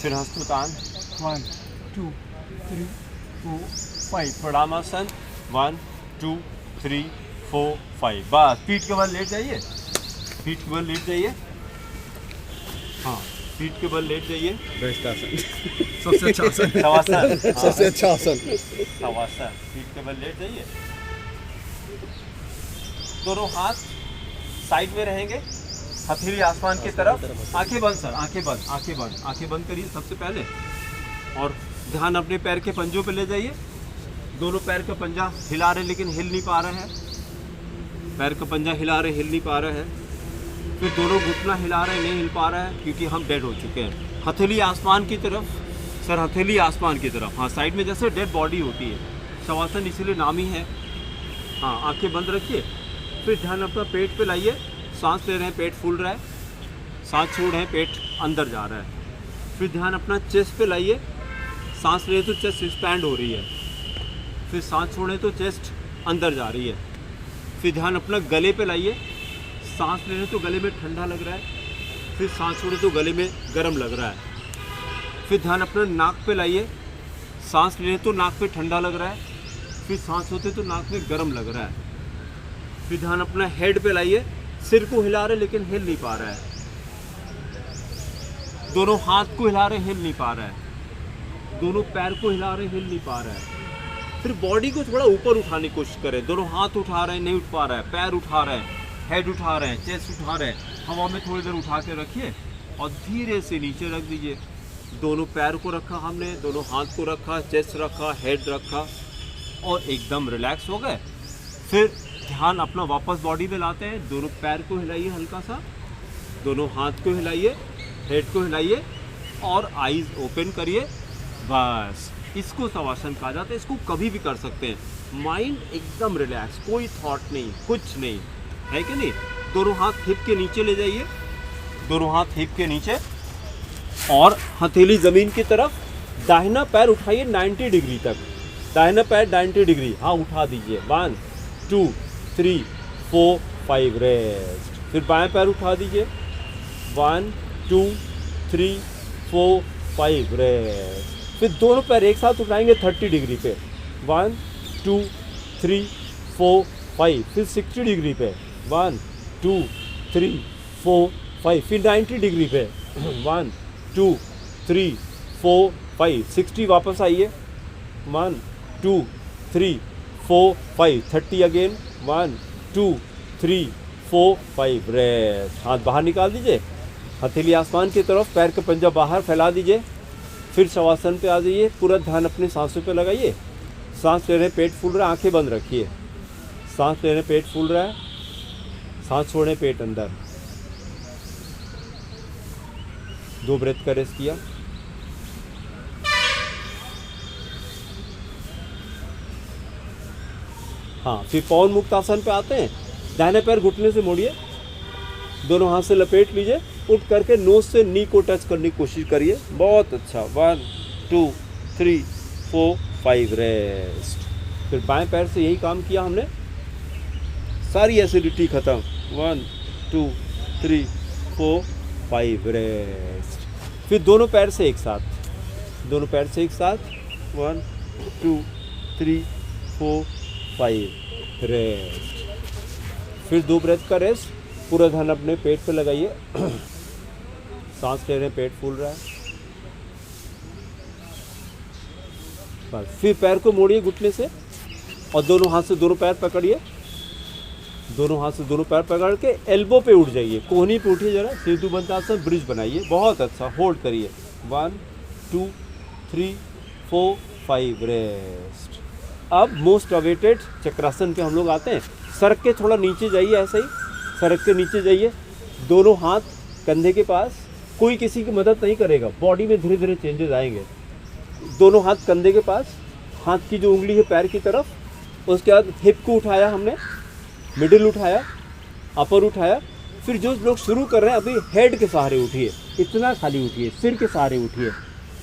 S1: फिर हस्तोत्तान। 1 2 3 4 5। प्रणामासन, 1 2 3 4 5। बस पीठ के बल लेट जाइए, पीठ के बल लेट जाइए। हाँ पीठ के बल लेट जाइए।
S3: बेस्ट आसन,
S2: सबसे अच्छा आसन,
S1: शवासन,
S2: सबसे अच्छा आसन।
S1: शवासन। पीठ के बल लेट जाइए। दोनों हाथ साइड में रहेंगे, हथेली आसमान की तरफ। आंखें बंद सर, आंखें बंद, आंखें बंद, आंखें बंद करिए सबसे पहले। और ध्यान अपने पैर के पंजों पे ले जाइए। दोनों पैर का पंजा हिला रहे लेकिन हिल नहीं पा रहे हैं, पैर का पंजा हिला रहे, हिल नहीं पा रहे हैं। फिर दोनों घुटना हिला रहे, नहीं हिल पा रहे हैं क्योंकि हम डेड हो चुके हैं। हथेली आसमान की तरफ सर, हथेली आसमान की तरफ। हाँ साइड में जैसे डेड बॉडी होती है। शवासन इसीलिए नाम ही है। हाँ आंखें बंद रखिए। फिर ध्यान अपना पेट पे लाइए। सांस ले रहे हैं, पेट फूल रहा है, सांस छोड़ रहे हैं, पेट अंदर जा रहा है। फिर ध्यान अपना चेस्ट पे लाइए। सांस ले तो चेस्ट एक्सपैंड हो रही है, फिर सांस छोड़े तो चेस्ट अंदर जा रही है। फिर ध्यान अपना गले पे लाइए। सांस ले रहे तो गले में ठंडा लग रहा है, फिर सांस छोड़े तो गले में गर्म लग रहा है। फिर ध्यान अपना नाक पे लाइए। सांस ले रहे तो नाक पे ठंडा लग रहा है, फिर सांस होते तो नाक में गर्म लग रहा है। फिर ध्यान अपना हेड पे लाइए। सिर को हिला रहे लेकिन हिल नहीं पा रहा है। दोनों हाथ को हिला रहे, हिल नहीं पा रहा है। दोनों पैर को हिला रहे, हिल नहीं पा रहा है। फिर बॉडी को थोड़ा ऊपर उठाने की कोशिश करें। दोनों हाथ उठा रहे हैं, नहीं उठ पा रहा है। पैर उठा रहे हैं, हेड उठा रहे हैं, चेस्ट उठा रहे हैं। हवा में थोड़ी देर उठा के रखिए और धीरे से नीचे रख दीजिए। दोनों पैर को रखा हमने, दोनों हाथ को रखा, चेस्ट रखा, हेड रखा और एकदम रिलैक्स हो गए। फिर ध्यान अपना वापस बॉडी में लाते हैं। दोनों पैर को हिलाइए हल्का सा, दोनों हाथ को हिलाइए, हेड को हिलाइए और आईज ओपन करिए। बस इसको शवासन कहा जाता है। इसको कभी भी कर सकते हैं। माइंड एकदम रिलैक्स, कोई थॉट नहीं, कुछ नहीं, है कि नहीं। दोनों हाथ हिप के नीचे ले जाइए, दोनों हाथ हिप के नीचे और हथेली ज़मीन की तरफ। दाहिना पैर उठाइए 90 डिग्री तक, दाहिना पैर 90 डिग्री। हाँ उठा दीजिए। 1 2 3 4 5 रेस्ट। फिर बाएं पैर उठा दीजिए। 1 2 3 4 5 रेस्ट। फिर दोनों पैर एक साथ उठाएंगे 30 डिग्री पे। 1 2 3 4 5। फिर 60 डिग्री पे। 1 2 3 4 5। फिर 90 डिग्री पे। 1 2 3 4 5 60 वापस आइए 1 2 3 4 5 30 अगेन 1 2 3 4 5 रेस्ट। हाथ बाहर निकाल दीजिए, हथेली आसमान की तरफ, पैर का पंजा बाहर फैला दीजिए। फिर शवासन पे आ जाइए, पूरा ध्यान अपने सांसों पे लगाइए। सांस ले रहे पेट फूल रहा है, आंखें बंद रखिए। सांस ले रहे पेट फूल रहा है, सांस छोड़े पेट अंदर। 2 ब्रेथ का रेस्ट किया। हाँ, फिर पवन मुक्त आसन पे आते हैं। दाहिने पैर घुटने से मोड़िए, दोनों हाथ से लपेट लीजिए, उठ करके नोज से नी को टच करने की कोशिश करिए। बहुत अच्छा। 1 2 3 4 5 रेस्ट। फिर बाएं पैर से यही काम किया हमने, सारी एसिडिटी खत्म। 1 2 3 4 5 रेस्ट। फिर दोनों पैर से एक साथ, दोनों पैर से एक साथ 1 2 3 4 5 रेस्ट। फिर 2 ब्रेथ का रेस्ट। पूरा ध्यान अपने पेट पे लगाइए। सांस ले रहे हैं, पेट फूल रहा है। बस। फिर पैर को मोड़िए घुटने से और दोनों हाथ से दोनों पैर पकड़िए। दोनों हाथ से दोनों पैर पकड़ के एल्बो पे उठ जाइए, कोहनी पे उठिए जरा, सेतु बंधासन ब्रिज बनाइए। बहुत अच्छा। होल्ड करिए। 1 2 3 4 5 रेस्ट। अब मोस्ट अवेटेड चक्रासन पे हम लोग आते हैं। सर के थोड़ा नीचे जाइए, ऐसे ही सड़क के नीचे जाइए, दोनों हाथ कंधे के पास। कोई किसी की मदद नहीं करेगा, बॉडी में धीरे धीरे चेंजेस आएंगे। दोनों हाथ कंधे के पास, हाथ की जो उंगली है पैर की तरफ। उसके बाद हिप को उठाया हमने, मिडिल उठाया, अपर उठाया। फिर जो लोग शुरू कर रहे हैं अभी, हेड के सहारे उठिए, इतना खाली उठिए, सिर के सहारे उठिए।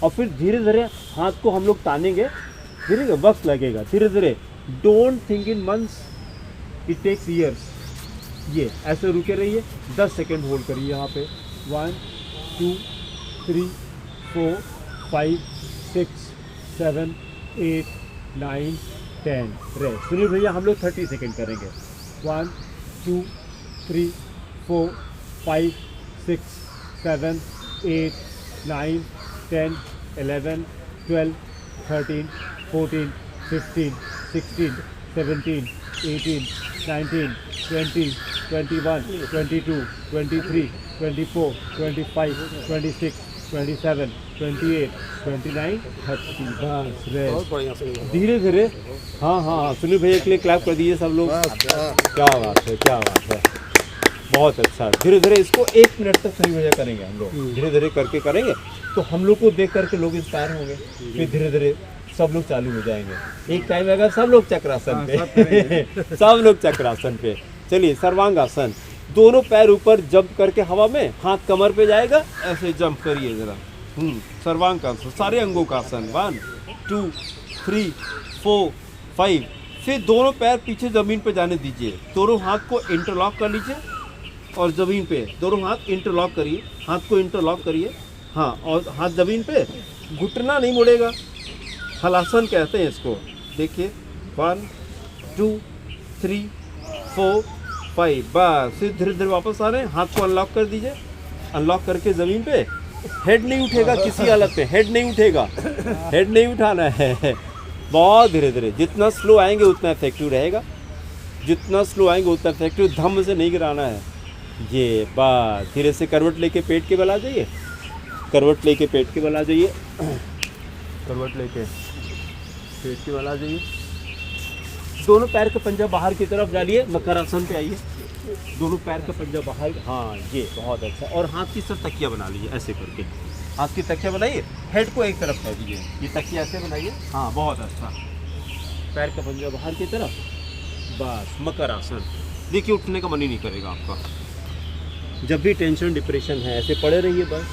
S1: और फिर धीरे धीरे हाथ को हम लोग तानेंगे, धीरे धीरे वक्त लगेगा, धीरे धीरे। Don't think in months, it takes years. ये ऐसे रुके रहिए, 10 सेकेंड होल्ड करिए यहाँ पे। 1 2 3 4 5 6 7 8 9 10 रेस्ट। सुनिए भैया, हम लोग 30 सेकेंड करेंगे। 1 2 3 4 5 6 7 8 9 10 11 12 13 14 15 16 17 18 19 20 21 22 23 24 25 26 27 28 29 30 बस रेस्ट। धीरे धीरे। हाँ हाँ हाँ, सुनील भैया के लिए क्लैप कर दीजिए सब लोग। क्या बात है, क्या बात है, बहुत अच्छा। धीरे धीरे इसको 1 मिनट तक सुनील भैया करेंगे हम लोग, धीरे धीरे करके करेंगे तो हम लोग को देख करके लोग इंस्पायर होंगे। फिर धीरे धीरे सब लोग चालू हो जाएंगे। एक टाइम अगर सब लोग चक्रासन पे सब लोग चक्रासन पे। चलिए, सर्वांगासन। दोनों पैर ऊपर जंप करके हवा में, हाथ कमर पे जाएगा, ऐसे जंप करिए जरा। सर्वांगासन, सारे अंगों का आसन। 1 2 3 4 5। फिर दोनों पैर पीछे जमीन पे जाने दीजिए, दोनों हाथ को इंटरलॉक कर लीजिए और जमीन पे दोनों हाथ इंटरलॉक करिए, हाथ को इंटरलॉक करिए। हाँ, और हाथ जमीन पे, घुटना नहीं मुड़ेगा, हलासन कहते हैं इसको। देखिए, 1 2 3 4 5। बस। फिर धीरे धीरे वापस आ रहे हैं, हाथ को अनलॉक कर दीजिए। अनलॉक करके ज़मीन पे, हेड नहीं उठेगा किसी हालत पे, हेड नहीं उठेगा, हेड नहीं उठाना है। बहुत धीरे धीरे, जितना स्लो आएंगे उतना इफेक्टिव रहेगा, जितना स्लो आएंगे उतना इफेक्टिव। धम से नहीं गिराना है ये। बस। धीरे से करवट लेके पेट के बल आ जाइए, करवट लेके पेट के बल आ जाइए, करवट लेके पेट के बल आ जाइए। दोनों पैर का पंजा बाहर की तरफ डालिए, मकर आसन पे आइए। दोनों पैर का पंजा बाहर। हाँ, ये बहुत अच्छा। और हाथ की सब तकिया बना लीजिए, ऐसे करके हाथ की तकिया बनाइए, हेड को एक तरफ कर दीजिए, ये तकिया ऐसे बनाइए। हाँ, बहुत अच्छा। पैर का पंजा बाहर की तरफ। बस, मकर आसन। देखिए, उठने का मन ही नहीं करेगा आपका। जब भी टेंशन डिप्रेशन है, ऐसे पड़े रहिए, बस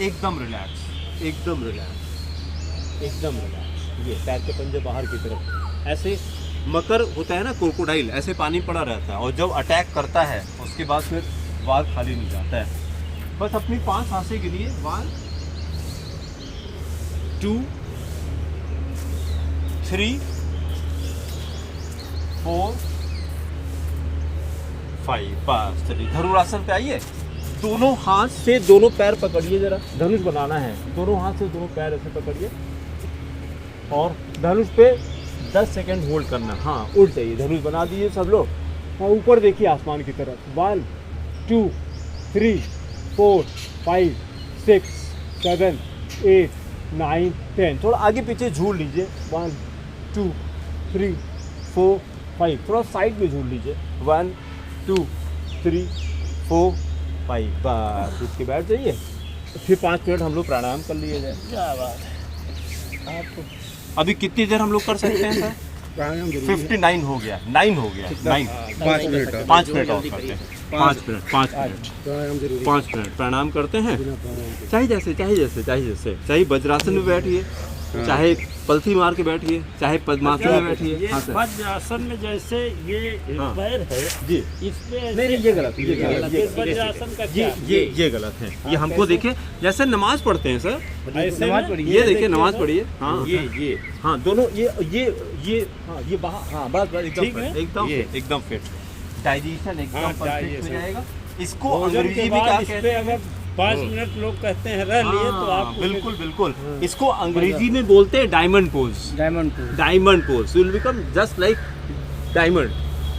S1: एकदम रिलैक्स, एकदम रिलैक्स, एकदम रिलैक्स। ये पैर के पंजे बाहर की तरफ। ऐसे मकर होता है ना, क्रोकोडाइल, ऐसे पानी पड़ा रहता है और जब अटैक करता है उसके बाद फिर बाल खाली नहीं जाता है। बस अपनी 5 सांसें के लिए 1 2 3 4 5। बस। चलिए, धनुरासन पे आइए। दोनों हाथ से दोनों पैर पकड़िए, जरा धनुष बनाना है, दोनों हाथ से दोनों पैर ऐसे पकड़िए और धनुष पे 10 सेकंड होल्ड करना। हाँ, उल्ट जाइए, धनुष बना दीजिए सब लोग। हाँ, ऊपर देखिए आसमान की तरफ। 1 2 3 4 5 6 7 8 9 10। थोड़ा आगे पीछे झूल लीजिए। 1 2 3 4 5। थोड़ा साइड में झूल लीजिए। 1 2 3 4 5। बस उसके बैठ जाइए। फिर 5 मिनट हम लोग प्राणायाम कर लिए जाए।
S5: क्या बात है आपको।
S1: अभी कितनी देर हम लोग कर सकते हैं सर?
S2: प्राणायाम जरूरी है।
S1: 59 हो गया, 9 हो गया, 9।
S3: 5 मिनट
S1: 5 मिनट और करते हैं। 5 मिनट, 5 मिनट,
S2: प्राणायाम जरूरी है।
S1: 5 मिनट प्राणायाम करते हैं।
S2: बिना प्राणायाम के
S1: चाहे वज्रासन में बैठिए, चाहे पलथी मार के बैठिए, चाहे पद्मासन में बैठिए।
S5: ये
S1: हाँ सर।
S5: वज्रासन में जैसे ये
S1: हाँ।
S5: पैर है,
S1: जी
S5: इसमें
S1: नहीं, ये गलत है, ये गलत है।
S5: वज्रासन का क्या?
S1: ये गलत है। ये हमको देखिए जैसे नमाज पढ़ते हैं सर,
S5: ऐसे में?
S1: ये देखिए नमाज पढ़िए। हाँ
S3: ये
S1: हाँ, दोनों ये हाँ, ये बाहर। हाँ, बस एकदम
S5: ठीक है?
S1: fit, एकदम
S3: ये।
S1: fit, एकदम फिट। डाइजेशन एकदम
S3: हाँ,
S1: परफेक्ट हो
S3: digestion।
S1: जाएगा। इसको
S5: भोजन
S1: अंग्रेजी
S5: के
S1: में क्या
S5: बाद इस
S1: कहते
S5: पे
S1: हैं?
S5: अगर 5 मिनट लोग कहते हैं रह लिए तो
S1: हाँ,
S5: आप
S1: बिल्कुल बिल्कुल। इसको अंग्रेजी में बोलते हैं डायमंड पोज।
S5: डायमंड को
S1: diamond pose will become just like diamond.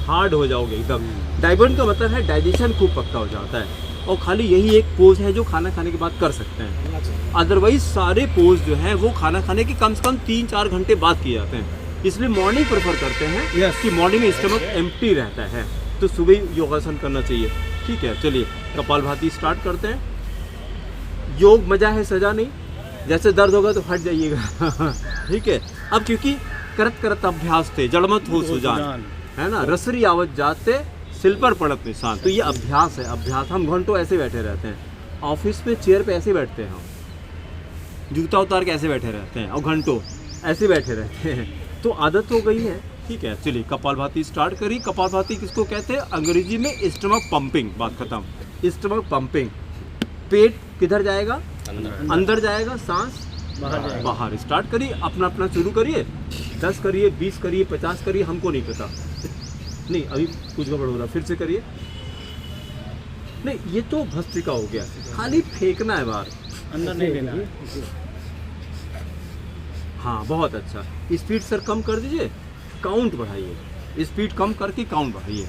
S1: Hard हो जाओगे एकदम। डायमंड का मतलब है डाइजेशन खूब पक्का हो जाता है। और खाली यही एक पोज है जो खाना खाने के बाद कर सकते हैं। अदरवाइज सारे पोज जो हैं वो खाना खाने के कम से कम 3-4 घंटे बाद किए जाते हैं। इसलिए मॉर्निंग प्रेफर करते हैं कि मॉर्निंग में स्टमक एम्प्टी रहता है, तो सुबह ही योगासन करना चाहिए। ठीक है, चलिए कपालभाति स्टार्ट करते हैं। योग मजा है, सजा नहीं। जैसे दर्द होगा तो हट जाइएगा। ठीक है। अब क्योंकि करत करत अभ्यास थे जड़मत हो सुजान, है ना, रसरी आवत जाते सिल पर पड़त निशान। तो ये अभ्यास है, अभ्यास। हम घंटों ऐसे बैठे रहते हैं ऑफिस में, चेयर पे ऐसे बैठते हैं हम, जूता उतार के ऐसे बैठे रहते हैं और घंटों ऐसे बैठे रहते हैं। तो आदत हो गई है। ठीक है, चलिए कपालभाति स्टार्ट करिए। कपालभाति किसको कहते हैं? अंग्रेजी में स्टमक पंपिंग। बात खत्म। Stomach pumping. पेट किधर जाएगा? अंदर जाएगा, सांस बाहर। स्टार्ट करिए, अपना अपना शुरू करिए। 10 करिए, 20 करिए, 50 करिए, हमको नहीं पता। नहीं, अभी कुछ गड़बड़ हो रहा, फिर से करिए। नहीं, ये तो भस्त्रिका हो गया, खाली फेंकना है बाहर,
S5: अंदर नहीं लेना है।
S1: हाँ, बहुत अच्छा। स्पीड सर कम कर दीजिए, काउंट बढ़ाइए। स्पीड कम करके काउंट बढ़ाइए।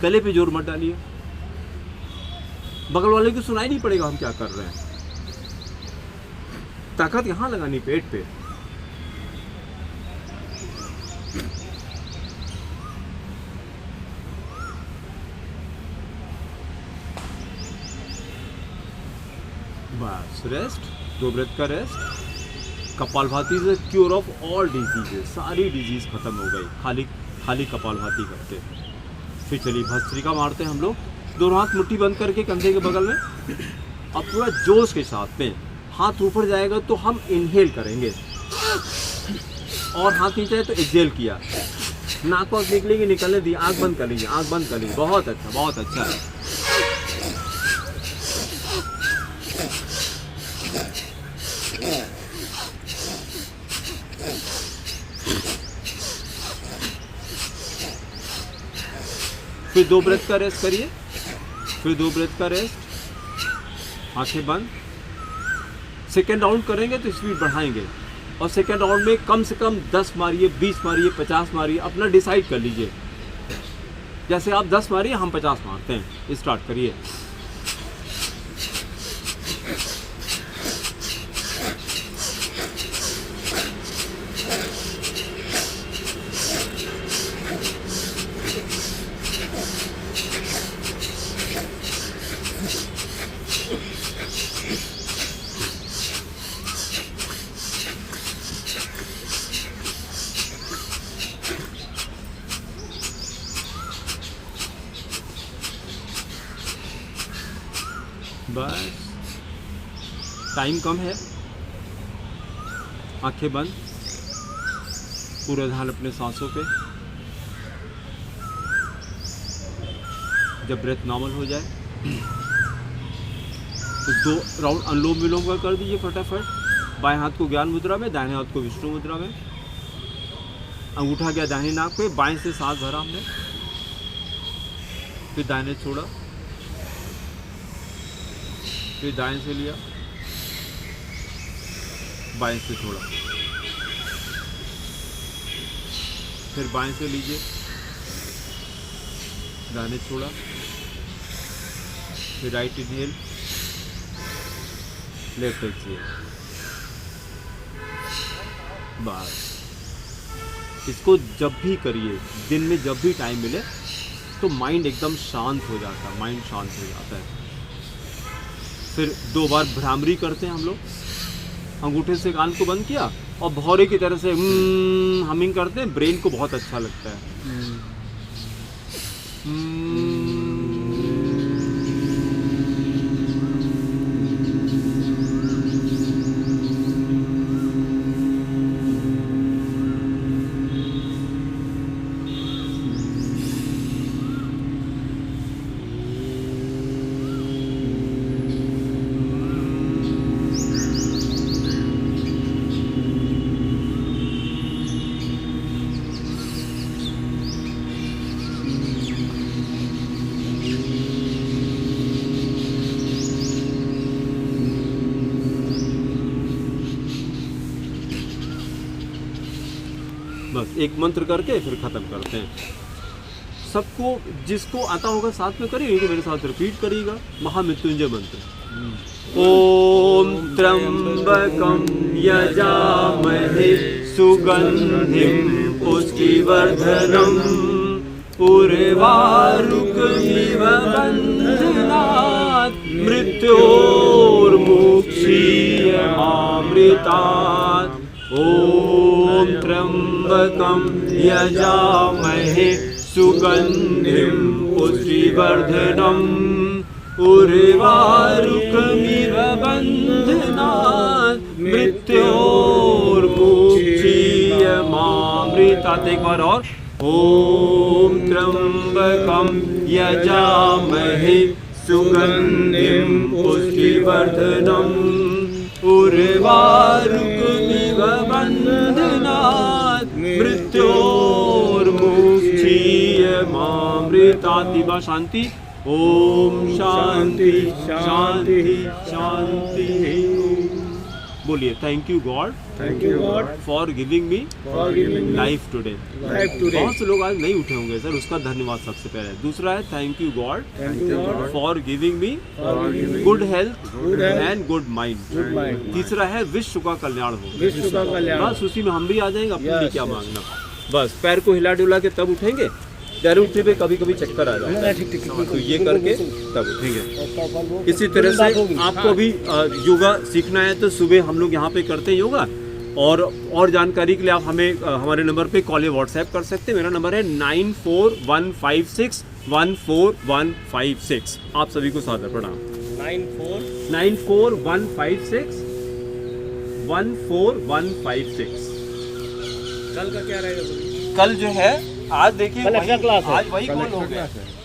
S1: गले पे जोर मत डालिए, बगल वाले को सुनाई नहीं पड़ेगा हम क्या कर रहे हैं। ताकत यहाँ लगानी पेट पे। बस रेस्ट, 2 ब्रेथ का रेस्ट। कपालभाति से क्योर ऑफ ऑल डिजीजेस, सारी डिजीज खत्म हो गई खाली कपालभाति करते। फिर चलिए भस्त्रिका मारते हैं हम लोग। दोनों हाथ मुट्ठी बंद करके कंधे के बगल में, अब पूरा जोश के साथ में हाथ ऊपर जाएगा तो हम इनहेल करेंगे और हाथ नीचे तो एक्सहेल किया। नाक वाक निकलेगी, निकलने दी। आँख बंद कर लीजिए, आँख बंद कर लीजिए। बहुत अच्छा, बहुत अच्छा। फिर 2 ब्रेथ का रेस्ट करिए। फिर 2 ब्रेथ का रेस्ट, आंखें बंद। सेकेंड राउंड करेंगे तो स्पीड बढ़ाएंगे और सेकेंड राउंड में कम से कम 10 मारिए, 20 मारिए, 50 मारिए। अपना डिसाइड कर लीजिए। जैसे आप 10 मारिए, हम 50 मारते हैं। स्टार्ट करिए। बस, टाइम कम है। आंखें बंद, पूरा ध्यान अपने सांसों पे। जब ब्रेथ नॉर्मल हो जाए तो 2 राउंड अनुलोम विलोम का कर दीजिए फटाफट। बाएं हाथ को ज्ञान मुद्रा में, दाहिने हाथ को विष्णु मुद्रा में। अंगूठा गया दाहिने नाक पे, बाएं से सांस भरा हमने, फिर दाहिने छोड़ा, फिर दाएं से लिया, बाएं से छोड़ा, फिर बाएं से लीजिए, दाहिने छोड़ा, फिर राइट इनहेल, लेफ्ट एक्सहेल। बस इसको जब भी करिए, दिन में जब भी टाइम मिले, तो माइंड एकदम शांत हो जाता है, माइंड शांत हो जाता है। फिर 2 बार भ्रामरी करते हैं हम लोग, अंगूठे से कान को बंद किया और भौरे की तरह से हमिंग करते हैं, ब्रेन को बहुत अच्छा लगता है। बस एक मंत्र करके फिर खत्म करते हैं। सबको जिसको आता होगा साथ में करिए, मेरे साथ रिपीट करिएगा महामृत्युंजय मंत्र। ओम त्र्यंबकं यजामहे सुगंधिं पुष्टिवर्धनम् उर्वारुकमिव बन्धनात् मृत्योर्मुक्षीयमामृतात्। ओम त्र्यंबकं यजामहे सुगंधिं पुष्टिवर्धनम् उर्वारुकमिव बन्धनात् मृत्योर्मुक्षीयमामृतात्। एक बार और। ओम त्र्यंबकं यजामहे सुगंधिं पुष्टिवर्धनम् उर्वारुकमिव बन्धनात् मृत्योर्मुक्षीयमामृतात्। दिवा शांति। ओम शांति शांति शांति। बोलिए thank you God,
S3: thank you God
S1: for giving me
S3: for giving
S1: life today.
S3: Life today.
S1: बहुत से लोग आज नहीं उठे होंगे सर, उसका धन्यवाद सबसे पहले। दूसरा है thank you God
S3: thank you God
S1: for giving me
S3: for giving
S1: good health
S3: Good health
S1: and good mind.
S3: Good mind.
S1: तीसरा है विश्व का कल्याण हो।
S3: विश्व का कल्याण।
S1: बस उसी में हम भी आ जाएंगे, अपने लिए
S3: Yes,
S1: क्या
S3: yes.
S1: मांगना। बस पैर को हिला डुला के तब उठेंगे, पैर उठने पे कभी कभी चक्कर आ जाता है, तो ये करके तब उठेंगे। इसी तरह से आपको भी योगा सीखना है तो सुबह हम लोग यहाँ पे करते हैं योगा। और जानकारी के लिए आप हमें हमारे नंबर पे कॉल या व्हाट्सएप कर सकते हैं। मेरा नंबर है 9415614156। आप सभी को सादर प्रणाम। 9415614156।
S4: कल का क्या रहेगा?
S1: कल जो है आज देखिए
S5: कल extra class है।
S1: आज वही कॉल हो गया।